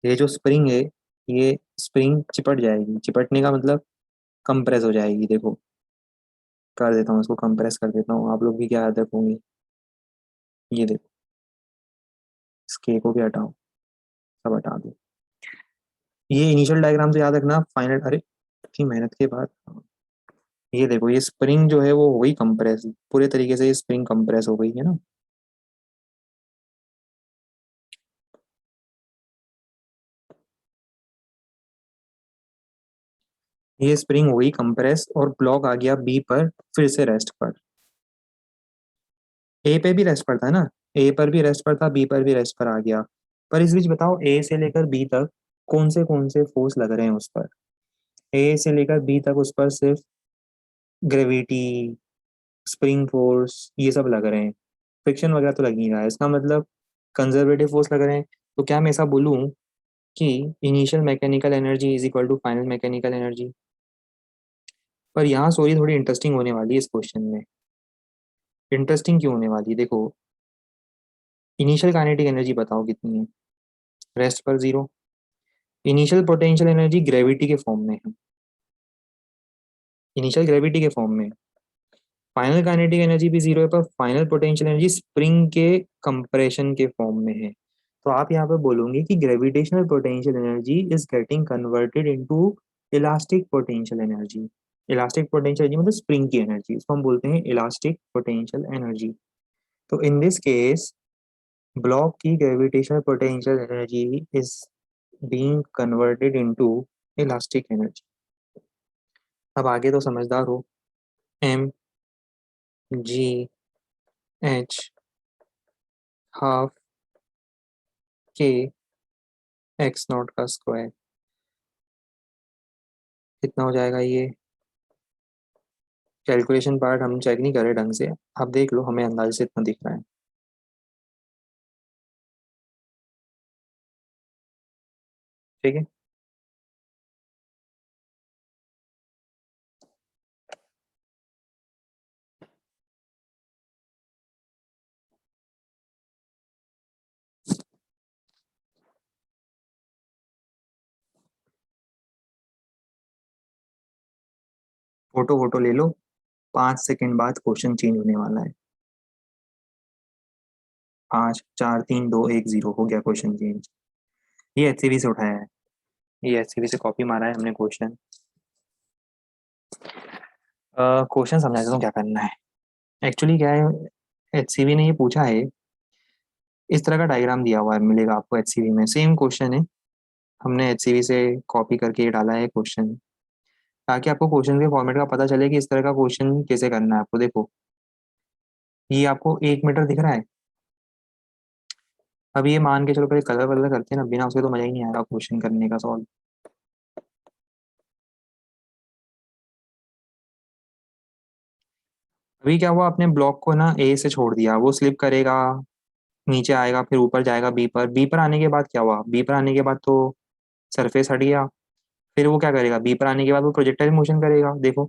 ये जो स्प्रिंग है, ये स्प्रिंग चिपट जाएगी। चिपटने का मतलब कंप्रेस हो जाएगी। देखो, कर देता हूँ इसको, कंप्रेस कर देता हूँ। आप लोग भी क्या याद रखोगे? ये देखो, इस के को भी हटाओ, सब हटा दो। ये इनिशियल डायग्राम से याद रखना। फाइनल, अरे इतनी मेहनत के बाद, ये देखो, ये स्प्रिंग जो है वो हो गई कंप्रेस। पूरे तरीके से ये स्प्रिंग कंप्रेस हो गई है ना। ये स्प्रिंग हो गई कंप्रेस और ब्लॉक आ गया बी पर, फिर से रेस्ट पर। ए पे भी रेस्ट पर था ना। ए पर भी रेस्ट पर था, बी पर भी रेस्ट पर आ गया। पर इस बीच बताओ, ए से लेकर बी तक कौन से फोर्स लग रहे हैं उस पर? ए से लेकर बी तक उस पर सिर्फ ग्रेविटी, स्प्रिंग फोर्स, ये सब लग रहे हैं। फ्रिक्शन वगैरह तो लग नहीं रहा है। इसका मतलब कंजर्वेटिव फोर्स लग रहे हैं। तो क्या मैं ऐसा बोलूं कि initial mechanical energy is equal to final mechanical energy? पर यहाँ स्टोरी थोड़ी इंटरेस्टिंग होने वाली है इस क्वेश्चन में। इंटरेस्टिंग क्यों होने वाली है? देखो, इनिशियल काइनेटिक एनर्जी बताओ कितनी है? रेस्ट पर zero. Initial potential energy gravity के फॉर्म में है। इनिशियल ग्रेविटी के फॉर्म में। फाइनल काइनेटिक एनर्जी भी जीरो है, पर फाइनल पोटेंशियल एनर्जी स्प्रिंग के कंप्रेशन के फॉर्म में है। तो आप यहाँ पे बोलोगे कि gravitational potential energy is getting converted into elastic potential energy. Elastic potential energy मतलब स्प्रिंग की एनर्जी, इसको हम बोलते हैं इलास्टिक पोटेंशियल एनर्जी। तो इन दिस केस, ब्लॉक की gravitational potential energy is being converted into elastic energy. अब आगे तो समझदार हो। एम जी एच हाफ के एक्स नॉट का स्क्वायर कितना हो जाएगा ये? कैलकुलेशन पार्ट हम चेक नहीं करे ढंग से। आप देख लो, हमें अंदाजे से इतना दिख रहा है। ठीक है। फोटो वोटो ले लो, 5 सेकंड बाद क्वेश्चन चेंज होने वाला है। 5 4 3 2 1 0 हो गया क्वेश्चन चेंज। ये एचसीवी से उठाया है, ये एचसीवी से कॉपी मारा है हमने क्वेश्चन। क्वेश्चन समझा देता हूँ क्या करना है। एक्चुअली क्या है, एचसीवी ने ये पूछा है, इस तरह का डायग्राम दिया हुआ है, मिलेगा आपको एचसीवी में, सेम क्वेश्चन है। हमने एचसीवी से कॉपी करके ये डाला है क्वेश्चन, ताकि आपको क्वेश्चन के फॉर्मेट का पता चले कि इस तरह का क्वेश्चन कैसे करना है आपको। देखो, ये आपको 1 मीटर दिख रहा है। अब ये मान के चलो पहले कलर वलर करते हैं ना, बिना उसके तो मजा ही नहीं आएगा क्वेश्चन करने का सॉल्व। अभी क्या हुआ, आपने ब्लॉक को ना ए से छोड़ दिया, वो स्लिप करेगा, नीचे आएगा, फिर ऊपर जाएगा बी पर। बी पर आने के बाद क्या हुआ, बी पर आने के बाद तो सरफेस हट गया। फिर वो क्या करेगा, बी पर आने के बाद वो प्रोजेक्टाइल मोशन करेगा। देखो,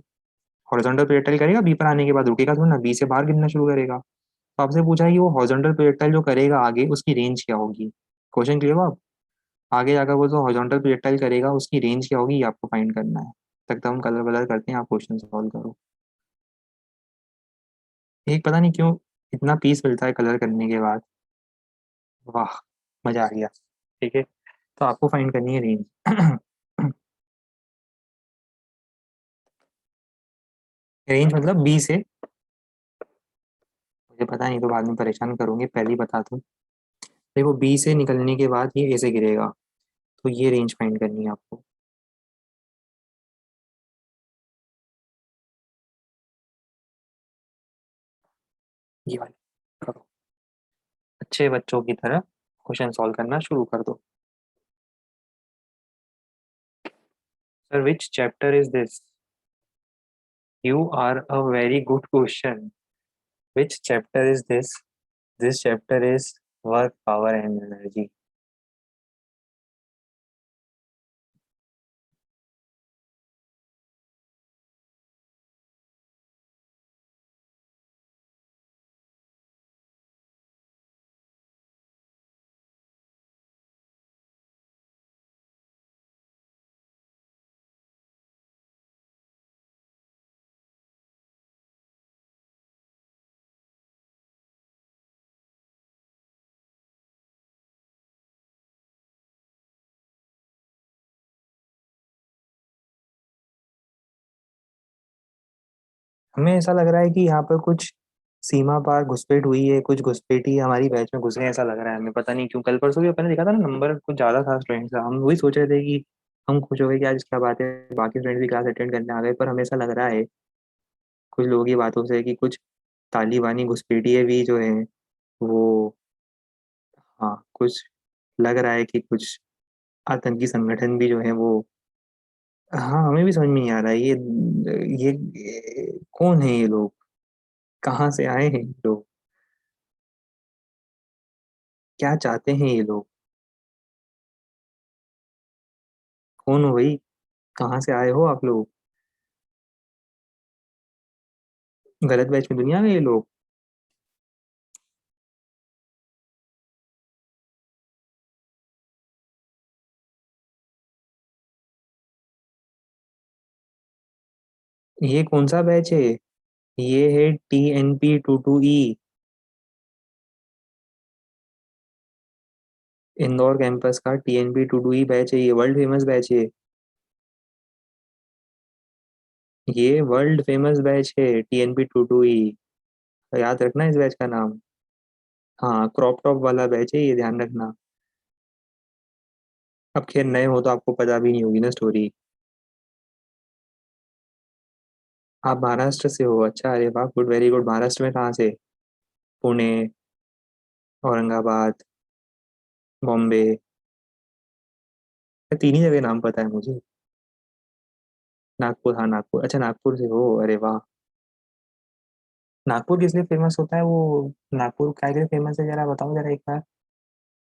हॉरिजॉन्टल प्रोजेक्टाइल करेगा, बी पर आने के बाद रुकेगा थोड़ा ना, बी से बाहर गिरना शुरू करेगा। तो आपसे पूछा है कि वो हॉरिजॉन्टल प्रोजेक्टाइल जो करेगा आगे, उसकी रेंज क्या होगी। क्वेश्चन क्लियर हुआ अब? आगे जाकर वो जो हॉरिजॉन्टल प्रोजेक्टाइल करेगा उसकी रेंज क्या होगी, ये आपको फाइंड करना है। तब तक हम कलर वलर करते हैं, आप क्वेश्चन सॉल्व करो। एक पता नहीं क्यों इतना पीस मिलता है कलर करने के बाद, वाह, मजा आ गया। ठीक है, तो आपको फाइंड करनी है रेंज। रेंज मतलब बी से, मुझे पता नहीं तो बाद में परेशान करूंगी, पहले ही बता दूं। देखो, बी से निकलने के बाद ये ऐसे गिरेगा, तो ये रेंज फाइंड करनी है आपको। ये वाली करो, अच्छे बच्चों की तरह क्वेश्चन सॉल्व करना शुरू कर दो। Sir, which chapter is this? You are a very good question. Which chapter is this? This chapter is work, power and energy. हमें ऐसा लग रहा है कि यहाँ पर कुछ सीमा पार घुसपैठ हुई है, कुछ घुसपैठी हमारी बैच में घुस गए, ऐसा लग रहा है हमें। पता नहीं क्यों, कल परसों भी अपने देखा था ना, नंबर कुछ ज्यादा था स्टूडेंट्स का, हम वही सोच रहे थे कि हम खुश हो गए कि आज क्या बात है, बाकी स्टूडेंट भी क्लास अटेंड करने आ गए। पर हमें ऐसा लग रहा है कुछ लोगों की बातों से कि कुछ तालिबानी घुसपैठिए भी जो है वो, हाँ, कुछ लग रहा है कि कुछ आतंकी संगठन भी जो है वो। हाँ, हमें भी समझ में नहीं आ रहा है ये कौन है ये लोग, कहाँ से आए हैं ये लोग, क्या चाहते हैं ये लोग, कौन हो भाई, कहाँ से आए हो आप लोग। गलत बैच में दुनिया में ये लोग। ये कौन सा बैच है, ये है TNP22E, इंदौर कैंपस का TNP22E बैच है, ये वर्ल्ड फेमस बैच है। ये वर्ल्ड फेमस बैच है TNP22E, याद रखना इस बैच का नाम। हाँ, क्रॉप टॉप वाला बैच है ये, ध्यान रखना। अब खैर नए हो तो आपको पता भी नहीं होगी ना स्टोरी। आप महाराष्ट्र से हो, अच्छा, अरे वाह, गुड, वेरी गुड। महाराष्ट्र में कहाँ से? पुणे, औरंगाबाद, बॉम्बे, तीन ही जगह नाम पता है मुझे। नागपुर, हाँ नागपुर, अच्छा नागपुर से हो, अरे वाह। नागपुर किस लिए फेमस होता है वो, नागपुर क्या के लिए फेमस है, जरा बताओ जरा एक बार।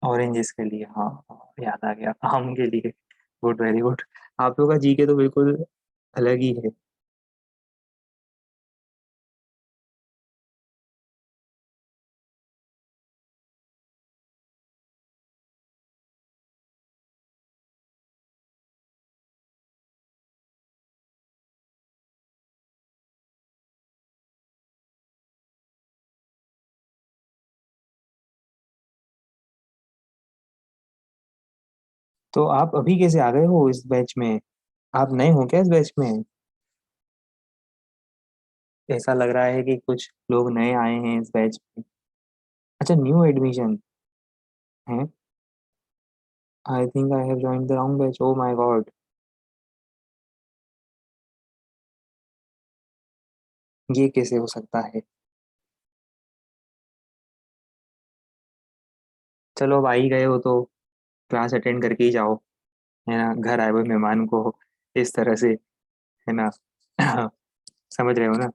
ऑरेंजेस के लिए, हाँ हाँ, याद आ गया, आम के लिए। Good, very good. आप लोग का जीके तो बिल्कुल अलग ही है। तो आप अभी कैसे आ गए हो इस बैच में? आप नए हो क्या इस बैच में? ऐसा लग रहा है कि कुछ लोग नए आए हैं इस बैच में। अच्छा, न्यू एडमिशन है। I think I have joined the wrong batch, oh my God. ये कैसे हो सकता है? चलो, अब आ ही गए हो तो क्लास अटेंड करके ही जाओ। है ना, घर आए हुए मेहमान को इस तरह से, है ना। समझ रहे हो ना।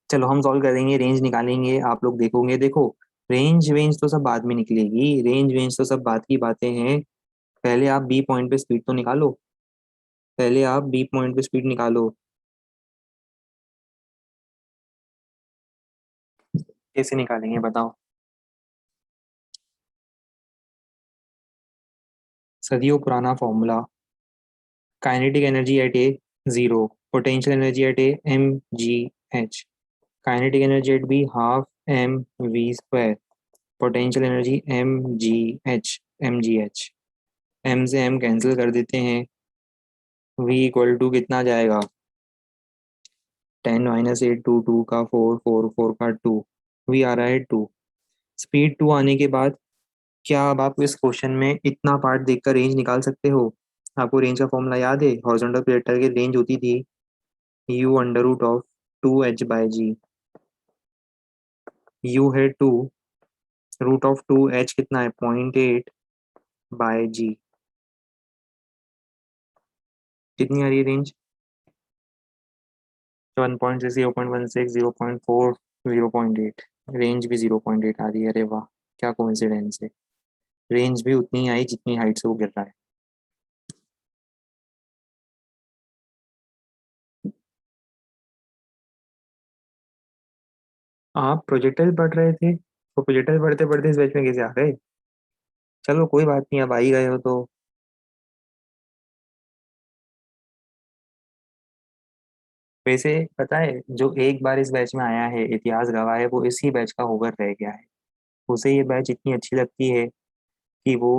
चलो, हम सॉल्व करेंगे, रेंज निकालेंगे, आप लोग देखोगे। देखो, रेंज वेंज तो सब बाद में निकलेगी, रेंज वेंज तो सब बात की बातें हैं। पहले आप बी पॉइंट पे स्पीड तो निकालो। पहले आप बी पॉइंट पे स्पीड निकालो। कैसे निकालेंगे बताओ? सदियों पुराना formula. Kinetic energy at A zero, potential energy at A M G H. Kinetic energy at B half M V square, potential energy M G H, M G H. M से M cancel कर देते हैं। We equal to कितना आ जाएगा? 10 - 8, to to का four, four four का to. We आ रहा है टू। स्पीड टू आने के बाद क्या अब आप इस क्वेश्चन में इतना पार्ट देखकर रेंज निकाल सकते हो? आपको रेंज का फॉर्मूला याद है? हॉरिजॉन्टल प्रोजेक्टर की रेंज होती थी U under root of two H by G. U है two, root of two H कितना है? 0.8 बाय जी। कितनी आ रही है रेंज? 1.6, 0.16, 0.4, 0.8। रेंज भी 0.8 आ रही है, अरे वाह! क्या कोइंसिडेंस है। रेंज भी उतनी ही आई जितनी हाइट से वो गिर रहा है। आप प्रोजेक्टाइल पढ़ रहे थे तो प्रोजेक्टाइल पढ़ते पढ़ते इस बैच में कैसे आ गए? चलो, कोई बात नहीं, अब आ ही गए हो तो। वैसे पता है, जो एक बार इस बैच में आया है, इतिहास गवाह है, वो इसी बैच का होकर रह गया है। उसे ये बैच इतनी अच्छी लगती है कि वो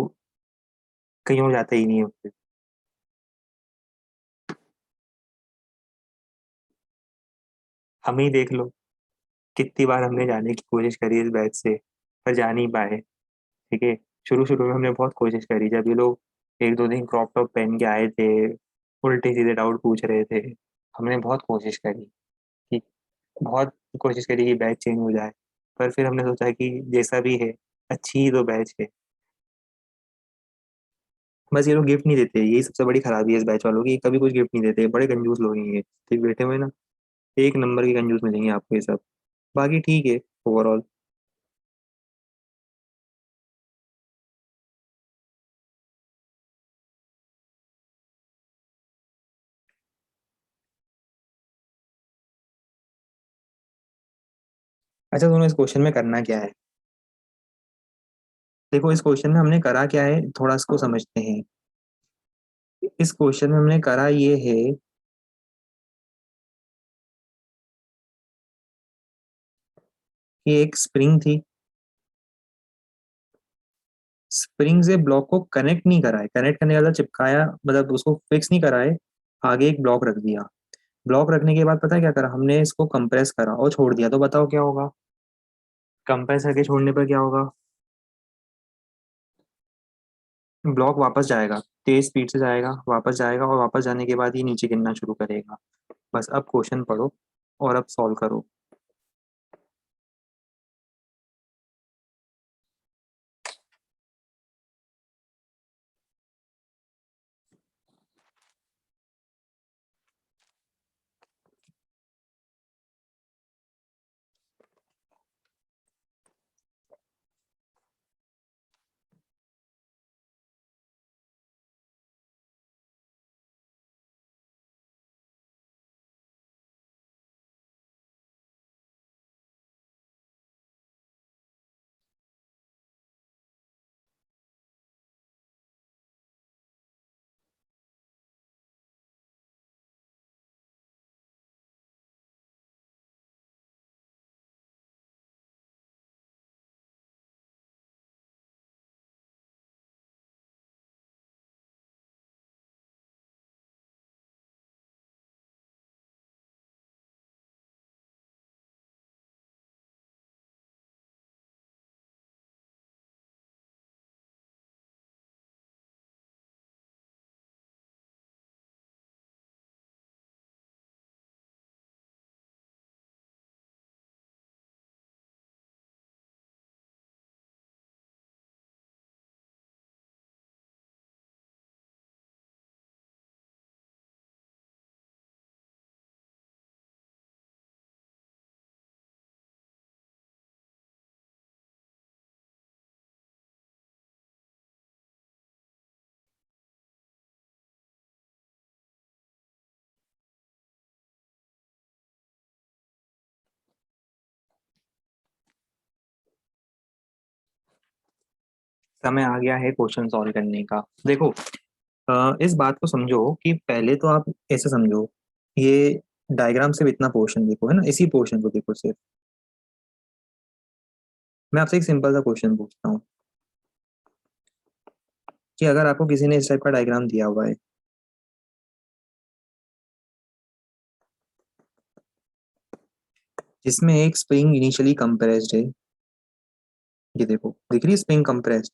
कहीं और जाता ही नहीं है उससे। हम ही देख लो, कितनी बार हमने जाने की कोशिश करी इस बैच से, पर जा नहीं पाए। ठीक है। शुरू शुरू में हमने बहुत कोशिश करी, जब ये लोग एक दो दिन क्रॉप टॉप पहन के आए थे, उल्टे सीधे डाउट पूछ रहे थे। हमने बहुत कोशिश करी कि बहुत कोशिश करी कि बैच चेंज हो जाए। पर फिर हमने सोचा कि जैसा भी है, अच्छी ही तो बैच है। बस ये लोग गिफ्ट नहीं देते, यही सबसे बड़ी खराबी है इस बैच वालों की, कभी कुछ गिफ्ट नहीं देते, बड़े कंजूस लोग हैं ये। ठीक बैठे हुए ना, एक नंबर के कंजूस मिलेंगे आपको ये सब। बाकी ठीक है, ओवरऑल। अच्छा, दोनों इस क्वेश्चन में करना क्या है? देखो, इस क्वेश्चन में हमने करा क्या है, थोड़ा इसको समझते हैं। इस क्वेश्चन में हमने करा ये है कि एक स्प्रिंग थी। स्प्रिंग से ब्लॉक को कनेक्ट नहीं करा है, कनेक्ट करने वाला चिपकाया, मतलब उसको फिक्स नहीं करा है। आगे एक ब्लॉक रख दिया। ब्लॉक रखने के बाद पता है क्या करा हमने? इसको कंप्रेस करा और छोड़ दिया, तो बताओ क्या होगा? कंप्रेस करके छोड़ने पर क्या होगा? ब्लॉक वापस जाएगा, तेज स्पीड से जाएगा, वापस जाएगा, और वापस जाने के बाद ही नीचे गिरना शुरू करेगा। बस अब क्वेश्चन पढ़ो और अब सॉल्व करो। समय आ गया है क्वेश्चन सॉल्व करने का। देखो, इस बात को समझो कि पहले तो आप ऐसे समझो, ये डायग्राम सिर्फ इतना पोर्शन देखो, है ना, इसी पोर्शन को देखो सिर्फ। मैं आपसे एक सिंपल सा क्वेश्चन पूछता हूँ कि अगर आपको किसी ने इस टाइप का डायग्राम दिया हुआ है, जिसमें एक स्प्रिंग इनिशियली कंप्रेस्ड है, ये देखो, दिख रही है spring compressed,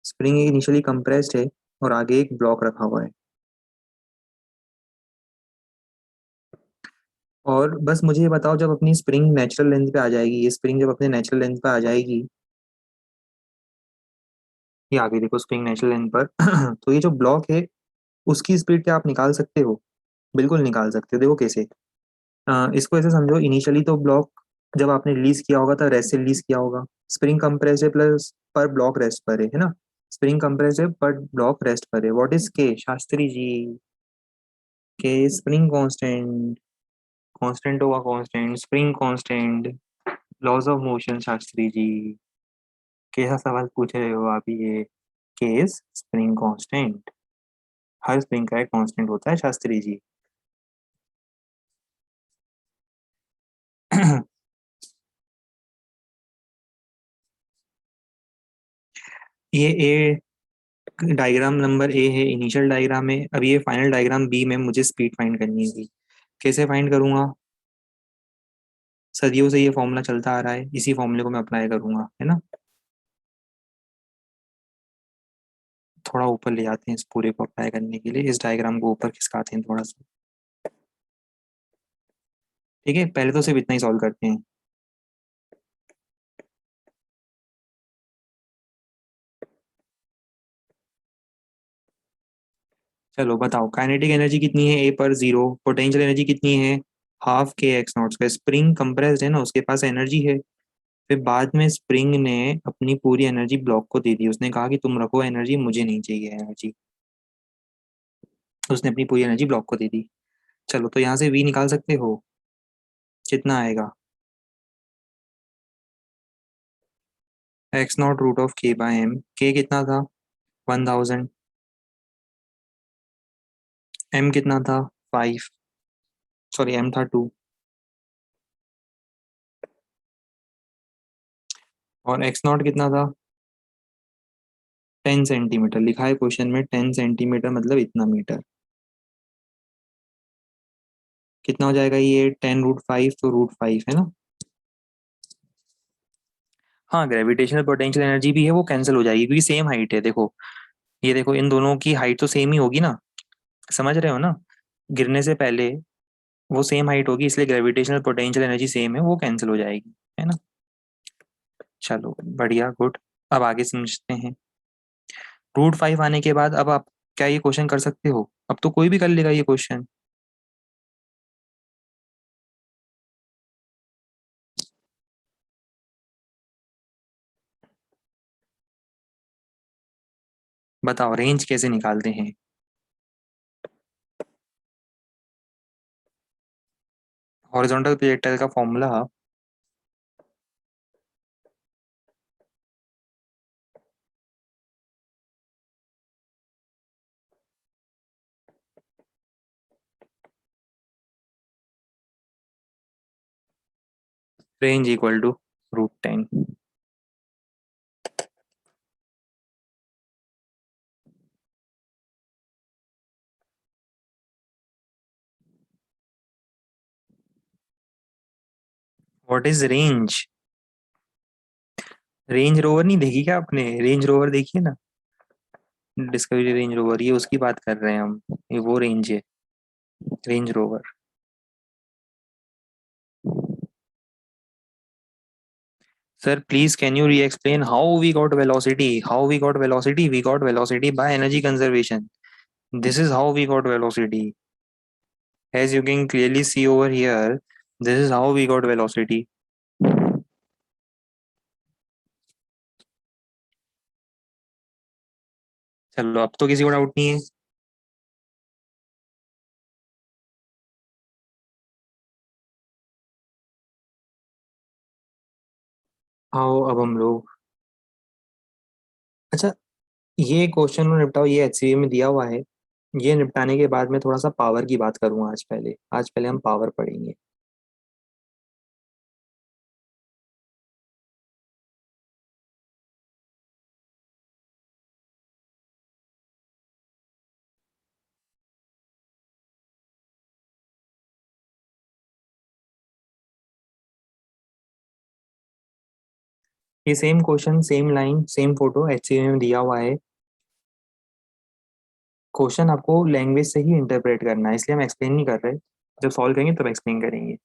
spring initially compressed है और आगे एक ब्लॉक रखा हुआ है। और बस मुझे ये बताओ, जब अपनी स्प्रिंग नेचुरल लेंथ पे आ जाएगी, ये स्प्रिंग जब अपने नेचुरल लेंथ पे आ जाएगी, ये आगे देखो स्प्रिंग नेचुरल लेंथ पर तो ये जो ब्लॉक है, उसकी स्पीड क्या आप निकाल सकते हो? बिल्कुल निकाल सकते हो। देखो कैसे, इसको ऐसे समझो, इनिशियली तो ब्लॉक जब आपने रिलीज किया होगा तो रेस्ट से रिलीज किया होगा। स्प्रिंग कंप्रेस्ड है प्लस पर ब्लॉक रेस्ट पर है ना? स्प्रिंग कंप्रेस्ड है पर ब्लॉक रेस्ट पर है। व्हाट इज के, शास्त्री जी? के स्प्रिंग कांस्टेंट। कांस्टेंट होगा, constant spring constant, laws of motion, Shastri ji. कैसा सवाल पूछ रहे हो आप ये? केस स्प्रिंग कांस्टेंट, हर स्प्रिंग का एक कांस्टेंट होता है शास्त्री जी। ये ए डायग्राम नंबर ए है, इनिशियल डायग्राम है। अब ये फाइनल डायग्राम बी में मुझे स्पीड फाइंड करनी है। कैसे फाइंड करूंगा? सदियों से ये फॉर्मूला चलता आ रहा है, इसी फॉर्मूले को मैं अप्लाई करूंगा, है ना। थोड़ा ऊपर ले जाते हैं इस पूरे को अप्लाई करने के लिए, इस डायग्राम को ऊपर खिसकाते हैं थोड़ा सा। ठीक है, पहले तो सिर्फ इतना ही सॉल्व करते हैं। चलो बताओ, काइनेटिक एनर्जी कितनी है ए पर? जीरो। पोटेंशियल एनर्जी कितनी है? हाफ के x not square. Spring compressed है ना, उसके पास एनर्जी है। फिर बाद में स्प्रिंग ने अपनी पूरी एनर्जी ब्लॉक को दे दी, उसने कहा कि तुम रखो एनर्जी, मुझे नहीं चाहिए एनर्जी। उसने अपनी पूरी एनर्जी ब्लॉक को दे दी। चलो, तो यहाँ से वी निकाल सकते हो, कितना आएगा? एक्स नॉट रूट ऑफ के बाय एम। के कितना था? 1000। एम कितना था? 5। सॉरी, एम था 2। और एक्स नॉट कितना था? 10 सेंटीमीटर लिखा है क्वेश्चन में, 10 सेंटीमीटर मतलब इतना मीटर। कितना हो जाएगा ये? 10√5, तो √5 है ना। हाँ, ग्रेविटेशनल पोटेंशियल एनर्जी भी है, वो कैंसिल हो जाएगी क्योंकि सेम हाइट है। देखो, ये देखो, इन दोनों की हाइट तो सेम ही होगी ना, समझ रहे हो ना। गिरने से पहले वो सेम हाइट होगी, इसलिए ग्रेविटेशनल पोटेंशियल एनर्जी सेम है, वो कैंसिल हो जाएगी, है ना। चलो बढ़िया, गुड। अब आगे समझते हैं। √5 आने के बाद अब आप क्या ये क्वेश्चन कर सकते हो? अब तो कोई भी कर लेगा ये क्वेश्चन। बताओ रेंज कैसे निकालते हैं? हॉरिजॉन्टल प्रोजेक्टाइल का formula. Range equal to √10। What is range? Range rover नहीं देखी क्या आपने? रेंज रोवर देखिए ना, डिस्कवरी रेंज रोवर, ये उसकी बात कर रहे हैं हम। ये वो रेंज है, range rover. Sir please can you re explain how we got velocity? How we got velocity? We got velocity by energy conservation. This is how we got velocity. As you can clearly see over here, this is how we got velocity. चलो, अब तो किसी को doubt नहीं है। आओ अब हम लोग अच्छा, ये क्वेश्चन निपटाओ, ये एचसीए में दिया हुआ है। ये निपटाने के बाद मैं थोड़ा सा पावर की बात करूंगा। आज पहले हम पावर पढ़ेंगे। ये same question, same line, same photo HCA में दिया हुआ है। क्वेश्चन आपको लैंग्वेज से ही इंटरप्रेट करना है, इसलिए हम एक्सप्लेन नहीं कर रहे। जब सॉल्व करेंगे तब एक्सप्लेन करेंगे।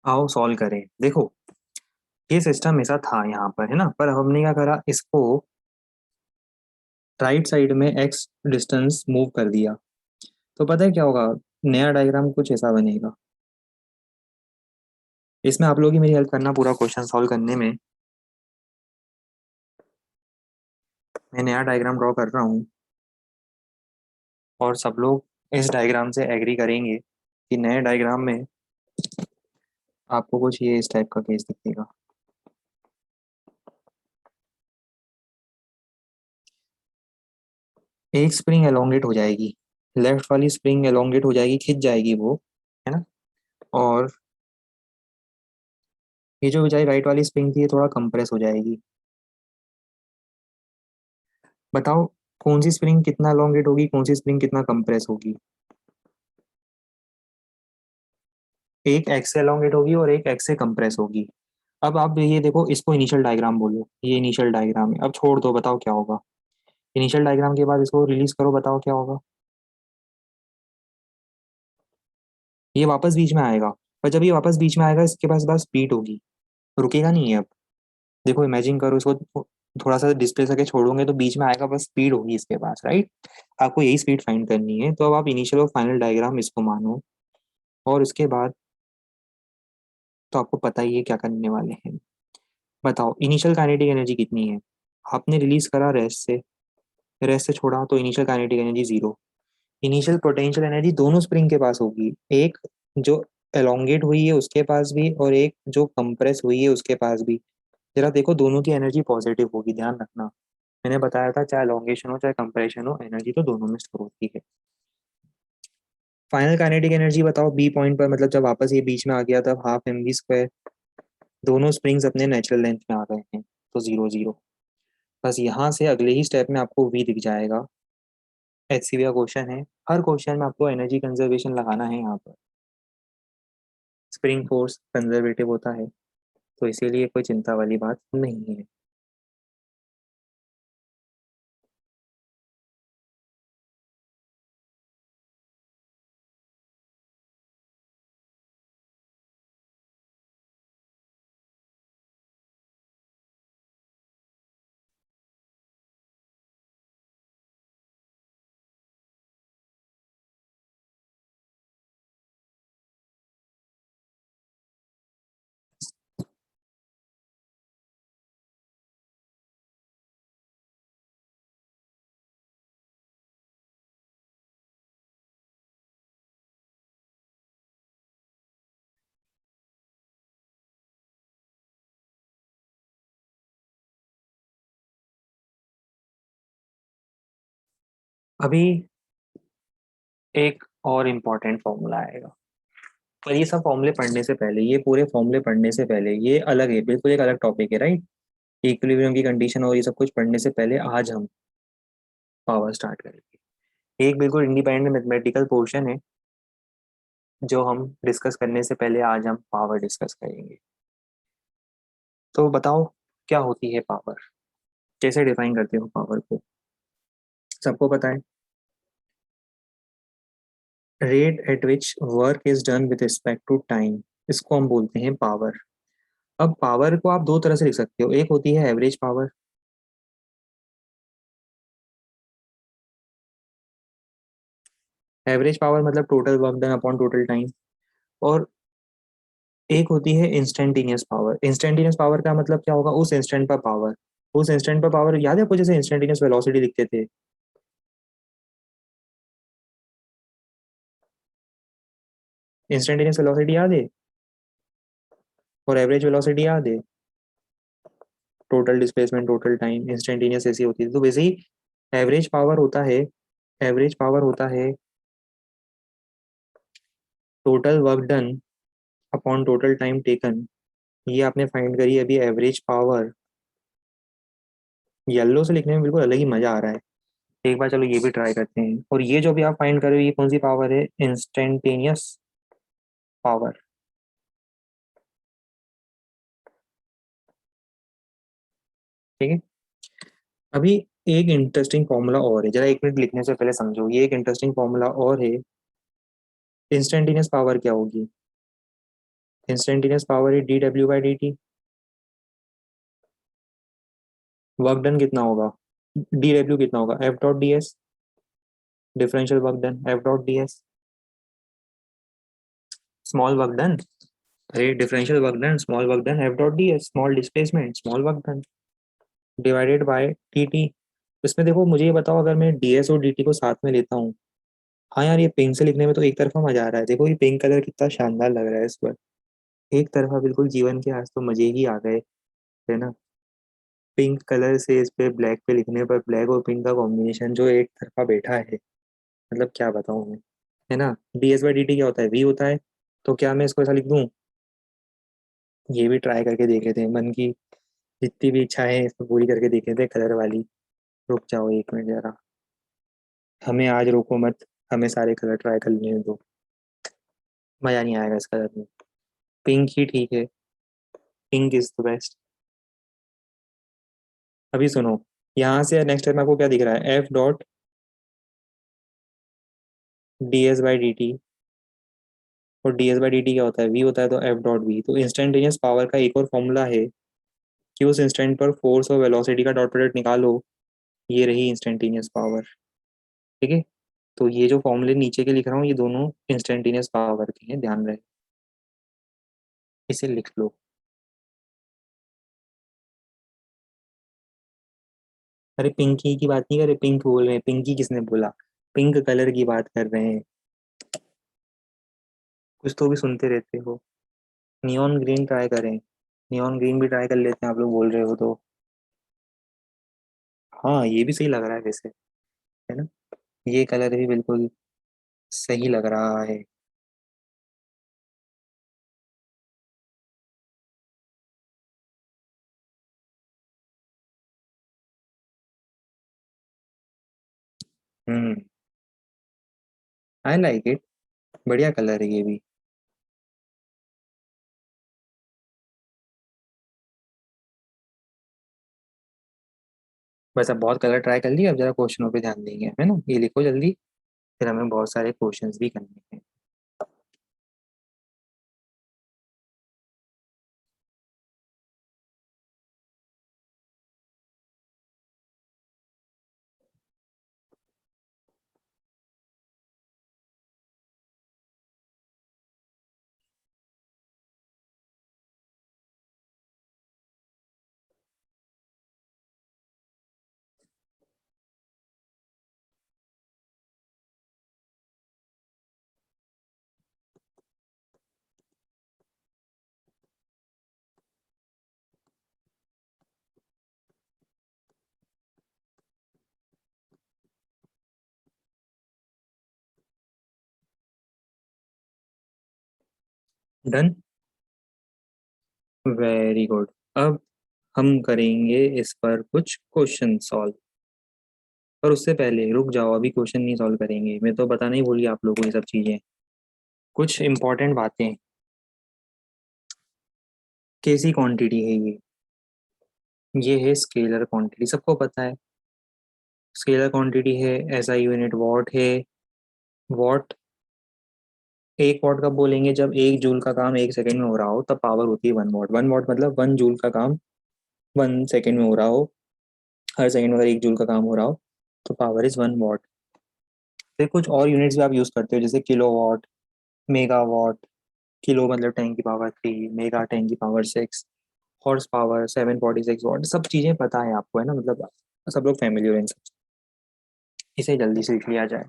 आओ सॉल्व करें। देखो, ये सिस्टम ऐसा था यहाँ पर, है ना, पर हमने क्या करा, इसको राइट साइड में एक्स डिस्टेंस मूव कर दिया। तो पता है क्या होगा, नया डायग्राम कुछ ऐसा बनेगा। इसमें आप लोग ही मेरी हेल्प करना पूरा क्वेश्चन सॉल्व करने में। मैं नया डायग्राम ड्रॉ कर रहा हूँ और सब लोग इस डायग्राम से एग्री करेंगे कि नए डायग्राम में आपको कुछ ये इस टाइप का केस दिखेगा। एक स्प्रिंग एलोंगेट हो जाएगी, लेफ्ट वाली स्प्रिंग एलोंगेट हो जाएगी, खिंच जाएगी वो, है ना। और ये जो बेचारी राइट वाली स्प्रिंग थी ये थोड़ा कंप्रेस हो जाएगी। बताओ कौन सी स्प्रिंग कितना एलोंगेट होगी, कौन सी स्प्रिंग कितना कंप्रेस होगी। एक एक्स से एलोंगेट होगी और एक एक्स से कंप्रेस होगी। अब आप ये देखो, इसको इनिशियल डायग्राम बोलो, ये इनिशियल डायग्राम है। अब छोड़ दो, बताओ क्या होगा। इनिशियल डायग्राम के बाद इसको रिलीज करो, बताओ क्या होगा। ये वापस बीच में आएगा। पर जब ये वापस बीच में आएगा इसके पास बस स्पीड होगी, रुकेगा नहीं है अब। देखो इमेजिन करो इसको, थोड़ा सा डिस्प्ले करके छोड़ोगे तो बीच में आएगा, बस स्पीड होगी इसके पास, राइट। आपको यही स्पीड फाइंड करनी है, तो अब आप इनिशियल और फाइनल डायग्राम इसको मानो। और इसके बाद तो आपको पता ही है क्या करने वाले हैं। बताओ इनिशियल काइनेटिक एनर्जी कितनी है। आपने रिलीज करा रेस्ट से, रेस्ट से छोड़ा तो initial kinetic energy zero. Initial potential energy दोनों स्प्रिंग के पास होगी, एक जो एलोंगेट हुई है उसके पास भी और एक जो कंप्रेस हुई है उसके पास भी। जरा देखो दोनों की एनर्जी पॉजिटिव होगी, ध्यान रखना। मैंने बताया था चाहे एलोंगेशन हो चाहे कंप्रेशन हो, एनर्जी तो दोनों में स्टोर होती है। फाइनल काइनेटिक एनर्जी बताओ बी पॉइंट पर, मतलब जब वापस ये बीच में आ गया तब हाफ एम वी स्क्वायर। दोनों स्प्रिंग्स अपने नेचुरल लेंथ में आ गए हैं तो जीरो जीरो। बस यहाँ से अगले ही स्टेप में आपको वी दिख जाएगा। एचसीवी का क्वेश्चन है, हर क्वेश्चन में आपको एनर्जी कंजर्वेशन लगाना है यहाँ पर। स्प्रिंग फोर्स कंजर्वेटिव होता है तो इसीलिए कोई चिंता वाली बात नहीं है। अभी एक और इम्पोर्टेंट फॉर्मूला आएगा, पर ये सब फॉर्मूले पढ़ने से पहले, ये पूरे फॉर्मूले पढ़ने से पहले, ये अलग है, बिल्कुल एक अलग टॉपिक है, राइट। इक्विलिब्रियम की कंडीशन और ये सब कुछ पढ़ने से पहले आज हम पावर स्टार्ट करेंगे। एक बिल्कुल इंडिपेंडेंट मैथमेटिकल पोर्शन है जो हम डिस्कस करने से पहले आज हम पावर डिस्कस करेंगे। तो बताओ क्या होती है पावर, कैसे डिफाइन करते हो पावर को। सबको पता है, rate at which work is done with respect to time, इसको हम बोलते हैं पावर। अब पावर को आप दो तरह से लिख सकते हो, एक होती है एवरेज पावर। एवरेज पावर मतलब total work done upon total time. और एक होती है इंस्टेंटेनियस पावर। इंस्टेंटेनियस पावर का मतलब क्या होगा, उस इंस्टेंट पर पावर। उस इंस्टेंट पर पावर याद है आपको, जैसे इंस्टेंटेनियस वेलोसिटी लिखते थे। इंस्टेंटेनियस वेलोसिटी याद है, और एवरेज वेलोसिटी याद है, total displacement total time. Instantaneous ऐसी होती है, तो वैसे ही एवरेज पावर होता है, एवरेज पावर होता है total work done upon total time taken. ये आपने फाइंड करी अभी एवरेज पावर। येलो से लिखने में बिल्कुल अलग ही मजा आ रहा है। एक बार चलो ये भी ट्राई करते हैं। और ये जो अभी आप फाइंड कर रहे हो ये कौन सी पावर है, इंस्टेंटेनियस पावर। ठीक है। अभी एक इंटरेस्टिंग फॉर्मूला और है, जरा एक मिनट लिखने से पहले समझो, ये एक इंटरेस्टिंग फॉर्मूला और है। इंस्टेंटेनियस पावर क्या होगी, इंस्टेंटेनियस पावर है D W by D T. Work done कितना होगा, डी डब्ल्यू कितना होगा, F dot D S. Differential work done F dot D S. Small work done, अरे differential work done small work done F dot D S, small displacement small work done divided by T T. इसमें देखो मुझे ये बताओ, अगर मैं D S और D T को साथ में लेता हूँ। हाँ यार, ये पिंक से लिखने में तो एक तरफा मजा आ रहा है, देखो ये पिंक कलर कितना शानदार लग रहा है इस पर। एक तरफा बिल्कुल जीवन के आज तो मजे ही आ गए, है ना। पिंक कलर से इस पे ब्लैक पे लिखने पर, ब्लैक और पिंक का कॉम्बिनेशन जो एक तरफा बैठा है, मतलब क्या बताऊं मैं, है ना। D S by D T क्या होता है, वी होता है। तो क्या मैं इसको ऐसा लिख दूं, ये भी ट्राई करके देख लेते हैं, मन की जितनी भी इच्छा है इसको पूरी करके देख लेते हैं कलर वाली। रुक जाओ एक मिनट जरा, हमें आज रोको मत, हमें सारे कलर ट्राई कर लेने दो, मजा नहीं आएगा इस कलर में। पिंक ही ठीक है, पिंक इज द बेस्ट। अभी सुनो, यहाँ से नेक्स्ट टाइम आपको क्या दिख रहा है, F dot D S by D T. और D S by D T क्या होता है, वी होता है, तो एफ डॉट वी। तो इंस्टेंटेनियस पावर का एक और फॉर्मूला है कि उस इंस्टेंट पर फोर्स और वेलोसिटी का डॉट प्रोडक्ट निकालो, ये रही इंस्टेंटेनियस पावर। ठीक है। तो ये जो फॉर्मूले नीचे के लिख रहा हूँ ये दोनों इंस्टेंटेनियस पावर के हैं, ध्यान रहे, इसे लिख लो। अरे पिंकी की बात नहीं कर रहे, पिंक बोल रहे हैं, पिंकी किसने बोला? पिंक कलर की बात कर रहे हैं। कुछ तो भी सुनते रहते हो। नियॉन ग्रीन ट्राई करें? नियॉन ग्रीन भी ट्राई कर लेते हैं, आप लोग बोल रहे हो तो। हाँ, ये भी सही लग रहा है वैसे, है ना? ये कलर भी बिल्कुल सही लग रहा है। हम्म। I like it. बढ़िया कलर है ये भी। बस अब बहुत कलर ट्राई कर लिया, अब जरा क्वेश्चनों पे ध्यान देंगे, है ना? ये लिखो जल्दी, फिर हमें बहुत सारे क्वेश्चंस भी करने हैं। डन। Very good. अब हम करेंगे इस पर कुछ क्वेश्चन सॉल्व। पर उससे पहले रुक जाओ, अभी क्वेश्चन नहीं सॉल्व करेंगे, मैं तो बताना ही भूल गया आप लोगों को ये सब चीजें। कुछ इंपॉर्टेंट बातें। कैसी क्वांटिटी है ये? ये है स्केलर क्वांटिटी, सबको पता है। स्केलर क्वांटिटी है, एसआई यूनिट वॉट है। वॉट, एक वॉट कब बोलेंगे? जब एक जूल का काम एक सेकंड में हो रहा हो, तब पावर होती है 1 वॉट। 1 वॉट मतलब 1 जूल का काम 1 सेकंड में हो रहा हो। हर सेकंड में अगर 1 जूल का काम हो रहा हो, तो पावर इज 1 वॉट। फिर कुछ और यूनिट्स भी आप यूज करते हो, जैसे kilo watt, mega what. Kilo मतलब 10 की पावर 3, मेगा 10 की पावर 6, हॉर्स पावर 746 वॉट। सब चीजें पता है आपको, है ना? मतलब सब लोग फैमिली हैं इन सब। इसे जल्दी से लिख लिया जाए।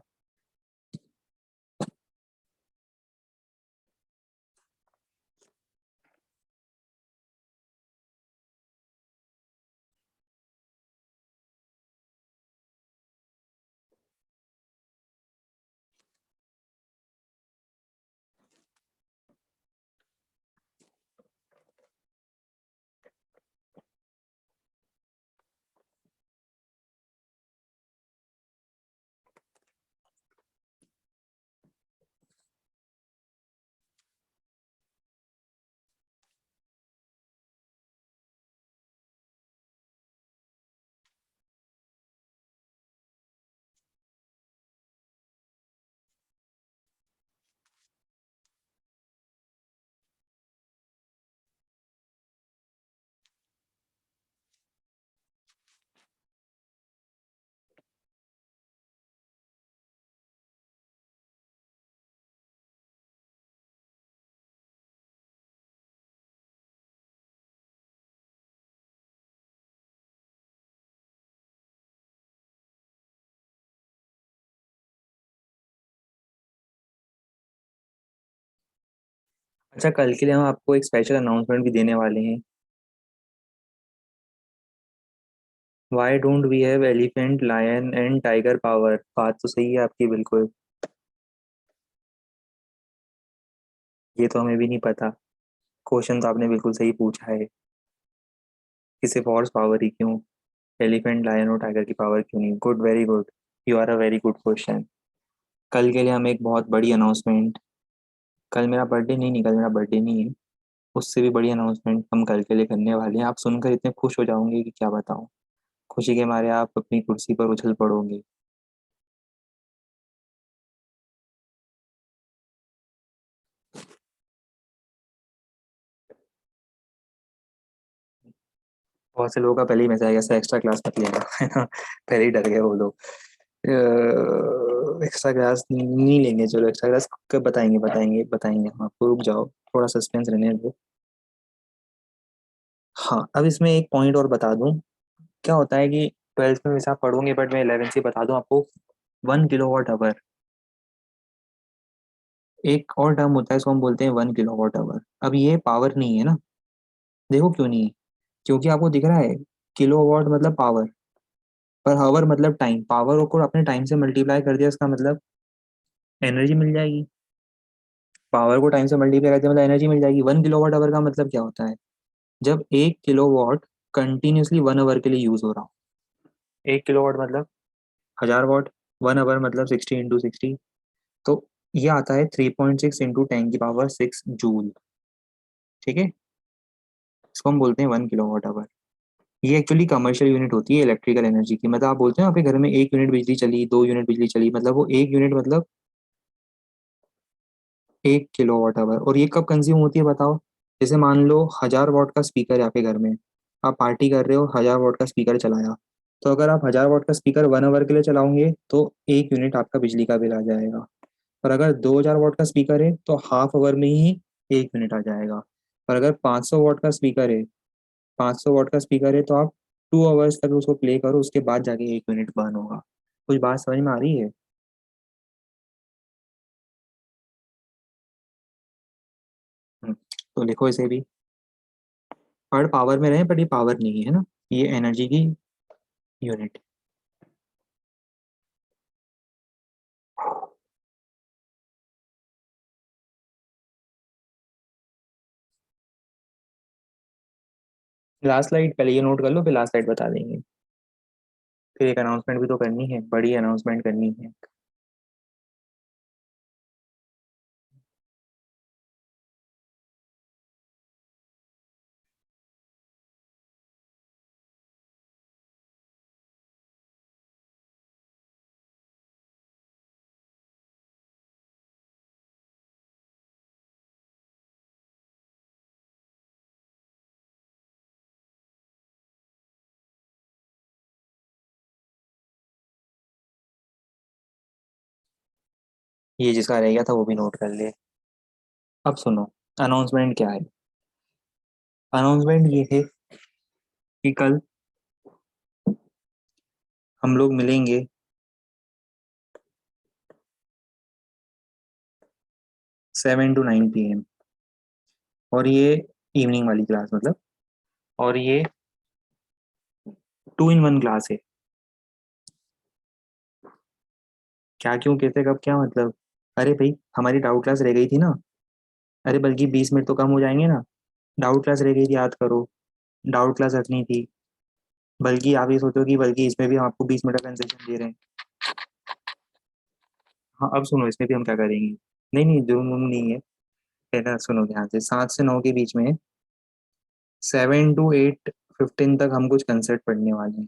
अच्छा, कल के लिए हम आपको एक स्पेशल अनाउंसमेंट भी देने वाले हैं। Why don't we have elephant lion and tiger power? बात तो सही है आपकी बिल्कुल। ये तो हमें भी नहीं पता। क्वेश्चन तो आपने बिल्कुल सही पूछा है कि सिर्फ हॉर्स पावर ही क्यों? एलिफेंट लायन और टाइगर की पावर क्यों नहीं? Good, very good. You are a very good question. कल के लिए हम एक बहुत बड़ी अनाउंसमेंट, कल मेरा बर्थडे नहीं, नहीं कल मेरा बर्थडे नहीं है, उससे भी बड़ी अनाउंसमेंट हम कल के लिए करने वाले हैं। आप सुनकर इतने खुश हो जाओगे कि क्या बताऊं। खुशी के मारे आप अपनी कुर्सी पर उछल पड़ोगे। बहुत से लोगों का पहले ही मैसेज आएगा, सर एक्स्ट्रा क्लास मत लेना, है ना? पहले ही डर गए वो लोग। एक्स्ट्रा क्लास नहीं लेंगे, चलो एक्स्ट्रा क्लास कब बताएंगे, बताएंगे बताएंगे हम आपको, रुक जाओ, थोड़ा सस्पेंस रहने दो। हाँ, अब इसमें एक पॉइंट और बता दूं। क्या होता है कि ट्वेल्थ में वैसे आप पढ़ोगे, बट मैं 11th से बता दूं आपको। 1 किलोवाट आवर। एक और टर्म होता है, इसको हम बोलते हैं 1 किलोवाट आवर। अब ये पावर नहीं है ना। देखो क्यों नहीं है। क्योंकि आपको दिख रहा है, किलोवाट मतलब पावर, पर आवर मतलब टाइम। पावर को अपने टाइम से मल्टीप्लाई कर दिया, इसका मतलब एनर्जी मिल जाएगी। पावर को टाइम से मल्टीप्लाई कर दिया मतलब एनर्जी मिल जाएगी। 1 किलोवाट आवर का मतलब क्या होता है? जब 1 किलोवाट कंटिन्यूसली 1 आवर के लिए यूज हो रहा हो। 1 किलोवाट मतलब 1000 वाट। 1 आवर मतलब 60 × 60। तो ये आता है 3.6 इंटू 10⁶ जूल। ठीक है। इसको हम बोलते हैं 1 किलोवाट आवर। ये एक्चुअली कमर्शियल यूनिट होती है इलेक्ट्रिकल एनर्जी की। मतलब आप बोलते हैं आपके घर में 1 यूनिट बिजली चली, 2 यूनिट बिजली चली, मतलब वो 1 यूनिट मतलब 1 किलोवाट आवर। और ये कब कंज्यूम होती है बताओ? जैसे मान लो 1000 वाट का स्पीकर है आपके घर में। आप पार्टी कर रहे हो, 1000 वाट का स्पीकर चलाया। तो अगर आप 1000 वाट का स्पीकर 1 आवर के लिए चलाओगे तो 1 यूनिट आपका बिजली का बिल आ जाएगा। और अगर 2000 वाट का स्पीकर है तो हाफ आवर में ही 1 यूनिट आ जाएगा। और अगर 500 वाट का स्पीकर है, 500 वाट का स्पीकर है तो आप 2 आवर्स तक उसको प्ले करो, उसके बाद जाके 1 यूनिट बर्न होगा। कुछ बात समझ में आ रही है? तो लिखो इसे भी। पर पावर में रहे, बट ये पावर नहीं है ना, ये एनर्जी की यूनिट। लास्ट स्लाइड पहले ये नोट कर लो, फिर लास्ट स्लाइड बता देंगे। फिर एक अनाउंसमेंट भी तो करनी है, बड़ी अनाउंसमेंट करनी है। ये जिसका रह गया था वो भी नोट कर ले। अब सुनो, अनाउंसमेंट क्या है। अनाउंसमेंट ये है कि कल हम लोग मिलेंगे 7 to 9 PM। और ये इवनिंग वाली क्लास मतलब, और ये 2 in 1 क्लास है। क्या, क्यों, कैसे, कब, क्या मतलब? अरे भाई, हमारी डाउट क्लास रह गई थी ना। अरे बल्कि 20 मिनट तो कम हो जाएंगे ना। डाउट क्लास रह गई थी, याद करो। डाउट क्लास रखनी थी। बल्कि आप ये सोचो कि बल्कि इसमें भी हम आपको 20 मिनट का कंसेशन दे रहे हैं। हाँ, अब सुनो, इसमें भी हम क्या करेंगे। नहीं नहीं, जुर्म नहीं है। पहले सुनो ध्यान से, 7 से 9 के बीच में 7 to 8:15 तक हम कुछ कंसेप्ट पढ़ने वाले हैं।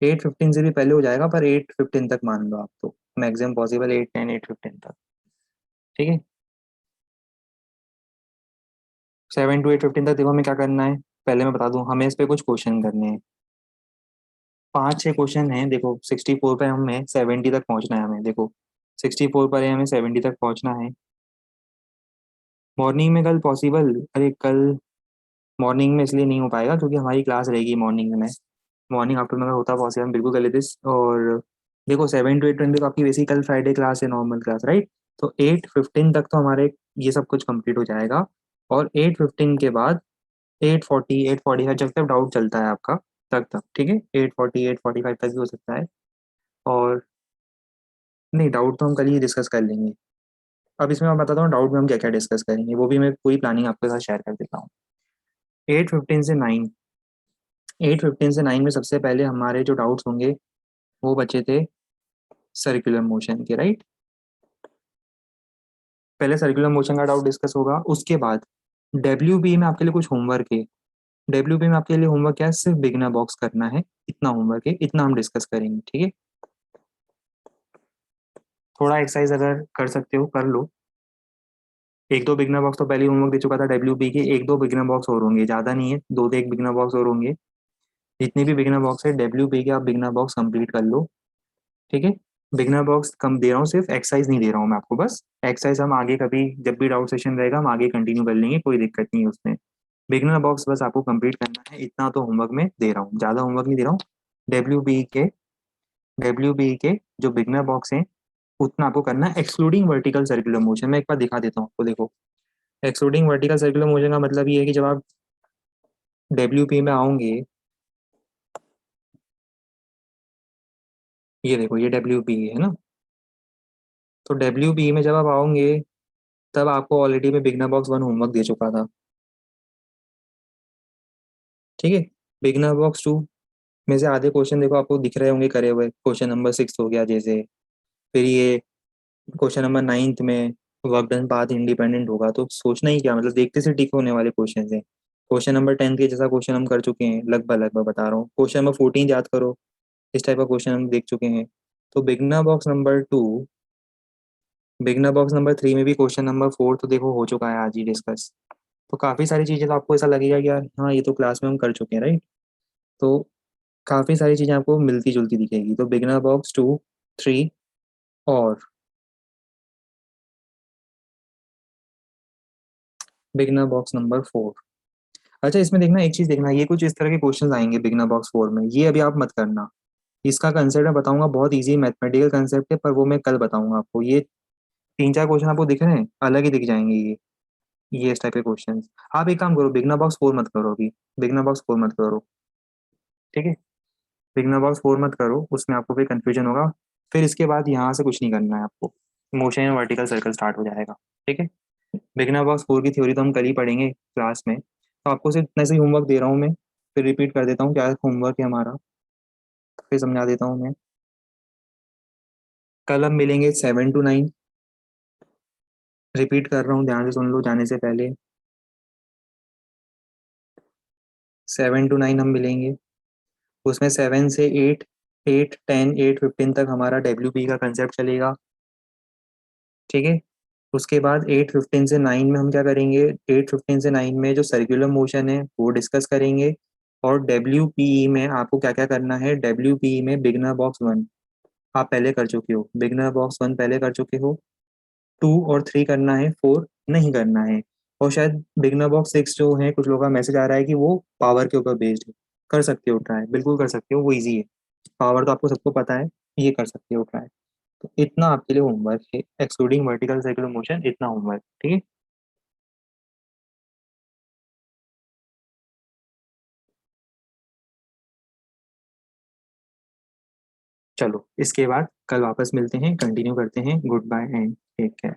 8:15 से भी पहले हो जाएगा, पर 8:15 तक मान लो आप तो। मैक्सिमम पॉसिबल 8:10, 8:15 तक। ठीक है। 7 to 8:15 तक देखो हमें क्या करना है। पहले मैं बता दूं, हमें इस पे कुछ क्वेश्चन करने हैं। 5-6 क्वेश्चन हैं। देखो 64 पे हमें 70 तक पहुंचना है हमें, देखो 64 पर है, हमें 70 तक पहुंचना है। मॉर्निंग में कल पॉसिबल, अरे कल मॉर्निंग में इसलिए नहीं हो पाएगा क्योंकि हमारी क्लास रहेगी मॉर्निंग में। मॉर्निंग आफ्टरनून अगर होता पॉसिबल हम बिल्कुल कर लेते। और देखो 7 to 8:20 तो आपकी वैसे ही कल फ्राइडे क्लास है, नॉर्मल क्लास, राइट। तो 8:15 तक तो हमारे ये सब कुछ कंप्लीट हो जाएगा। और 8:15 के बाद 8:40, 8:45 जब तक डाउट चलता है आपका, तब तक ठीक है। 8:40, 8:45 तक भी हो सकता है। और नहीं, डाउट तो हम कल ही डिस्कस कर लेंगे। अब इसमें मैं बताता हूँ डाउट में हम क्या क्या डिस्कस करेंगे, वो भी मैं पूरी प्लानिंग आपके साथ शेयर कर देता हूँ। 8:15 से 9 में सबसे पहले हमारे जो डाउट्स होंगे वो बचे थे सर्कुलर मोशन के, राइट। पहले सर्कुलर मोशन का डाउट डिस्कस होगा, उसके बाद डब्ल्यू में आपके लिए कुछ होमवर्क है। डब्ल्यू में आपके लिए होमवर्क क्या है? सिर्फ बिगनर बॉक्स करना है। इतना होमवर्क है, इतना हम डिस्कस करेंगे, ठीक है। थोड़ा एक्सरसाइज अगर कर सकते हो कर लो। एक दो बिगनर बॉक्स तो पहले होमवर्क दे चुका था डब्ल्यू के। एक दो बिगनर बॉक्स और होंगे, ज्यादा नहीं है, दो तो एक बिगनर बॉक्स और होंगे। जितने भी बिगनर बॉक्स है डब्ल्यू के, आप बिगनर बॉक्स कंप्लीट कर लो, ठीक है। बिगनर बॉक्स कम दे रहा हूँ, सिर्फ एक्सरसाइज नहीं दे रहा हूँ मैं आपको, बस एक्सरसाइज हम आगे कभी जब भी डाउट सेशन रहेगा हम आगे कंटिन्यू कर लेंगे, कोई दिक्कत नहीं है उसमें। बिगनर बॉक्स बस आपको कंप्लीट करना है, इतना तो होमवर्क में दे रहा हूँ, ज्यादा होमवर्क नहीं दे रहा हूँ। डब्ल्यू बी के जो बिगनर बॉक्स हैं उतना आपको करना है एक्सक्लूडिंग वर्टिकल सर्कुलर मोशन। मैं एक बार दिखा देता हूँ आपको, देखो। एक्सक्लूडिंग वर्टिकल सर्कुलर मोशन का मतलब ये है कि जब आप डब्ल्यू में आओगे, ये देखो ये डब्ल्यू है ना। तो डब्ल्यू में जब आप आओगे तब आपको ऑलरेडी मैं बिगनर बॉक्स 1 होमवर्क दे चुका था, ठीक है। बिगनर बॉक्स 2 में से आधे क्वेश्चन देखो आपको दिख रहे होंगे करे हुए, क्वेश्चन नंबर 6 हो गया जैसे। फिर ये क्वेश्चन नंबर 9 में वर्क डन पाथ इंडिपेंडेंट होगा, तो सोचना ही क्या, मतलब देखते से टिक होने वाले क्वेश्चन है। क्वेश्चन नंबर 10 के जैसा क्वेश्चन हम कर चुके हैं, लगभग लगभग बता रहा हूँ। क्वेश्चन नंबर 14 याद करो, इस टाइप का क्वेश्चन हम देख चुके हैं। तो बिगनर बॉक्स नंबर 3 में भी क्वेश्चन नंबर 4 तो देखो हो चुका है आज ही डिस्कस। तो काफी सारी चीजें तो आपको ऐसा लगेगा कि यार हाँ ये तो क्लास में हम कर चुके हैं, राइट। तो काफी सारी चीजें आपको मिलती जुलती दिखेगी। तो बिगनर बॉक्स 2, 3 और बिगनर बॉक्स नंबर 4। अच्छा, इसमें देखना एक चीज देखना, ये कुछ इस तरह के क्वेश्चंस आएंगे बिगनर बॉक्स 4 में, ये अभी आप मत करना। इसका कंसेप्ट मैं बताऊंगा, बहुत इजी मैथमेटिकल कंसेप्ट है, पर वो मैं कल बताऊंगा आपको। ये 3-4 क्वेश्चन आपको दिख रहे हैं, अलग ही दिख जाएंगे ये इस टाइप के क्वेश्चन। आप एक काम करो, बिगनर बॉक्स 4 मत करो अभी, बिगनर बॉक्स 4 मत करो, ठीक है। बिगनर बॉक्स 4 मत करो, उसमें आपको फिर कंफ्यूजन होगा। फिर इसके बाद यहाँ से कुछ नहीं करना है आपको, motion and vertical circle start हो जाएगा, ठीक है। बिगनर बॉक्स 4 की थ्योरी तो हम कल ही पढ़ेंगे क्लास में, तो आपको सिर्फ इतना से होमवर्क दे रहा हूँ मैं। फिर रिपीट कर देता हूँ क्या होमवर्क है हमारा, फिर समझा देता हूँ मैं। कल हम मिलेंगे 7 to 9। रिपीट कर रहा हूँ, ध्यान से सुन लो जाने से पहले। 7 to 9 हम मिलेंगे, उसमें 7 से 8, 8, 10, 8, 15 तक हमारा डब्ल्यू का कंसेप्ट चलेगा, ठीक है। उसके बाद 8, 15 से 9 में हम क्या करेंगे, 8, 15 से 9 में जो सर्कुलर मोशन है वो डिस्कस करेंगे। और में आपको क्या क्या करना है, में बिगनर बॉक्स 1 आप पहले कर चुके हो, बिगनर बॉक्स 1 पहले कर चुके हो। 2 और 3 करना है, 4 नहीं करना है। और शायद बिगनर बॉक्स 6 जो है, कुछ लोगों का मैसेज आ रहा है कि वो पावर के ऊपर बेस्ड है। कर सकते हो ट्राई, बिल्कुल कर सकते हो, वो इजी है। पावर तो आपको सबको पता है, ये कर सकते हो ट्राई। तो इतना आपके लिए होमवर्क है, एक्सक्लूडिंग वर्टिकल सर्कुलर मोशन, इतना होमवर्क, ठीक है। चलो इसके बाद कल वापस मिलते हैं, कंटिन्यू करते हैं। Goodbye and take care.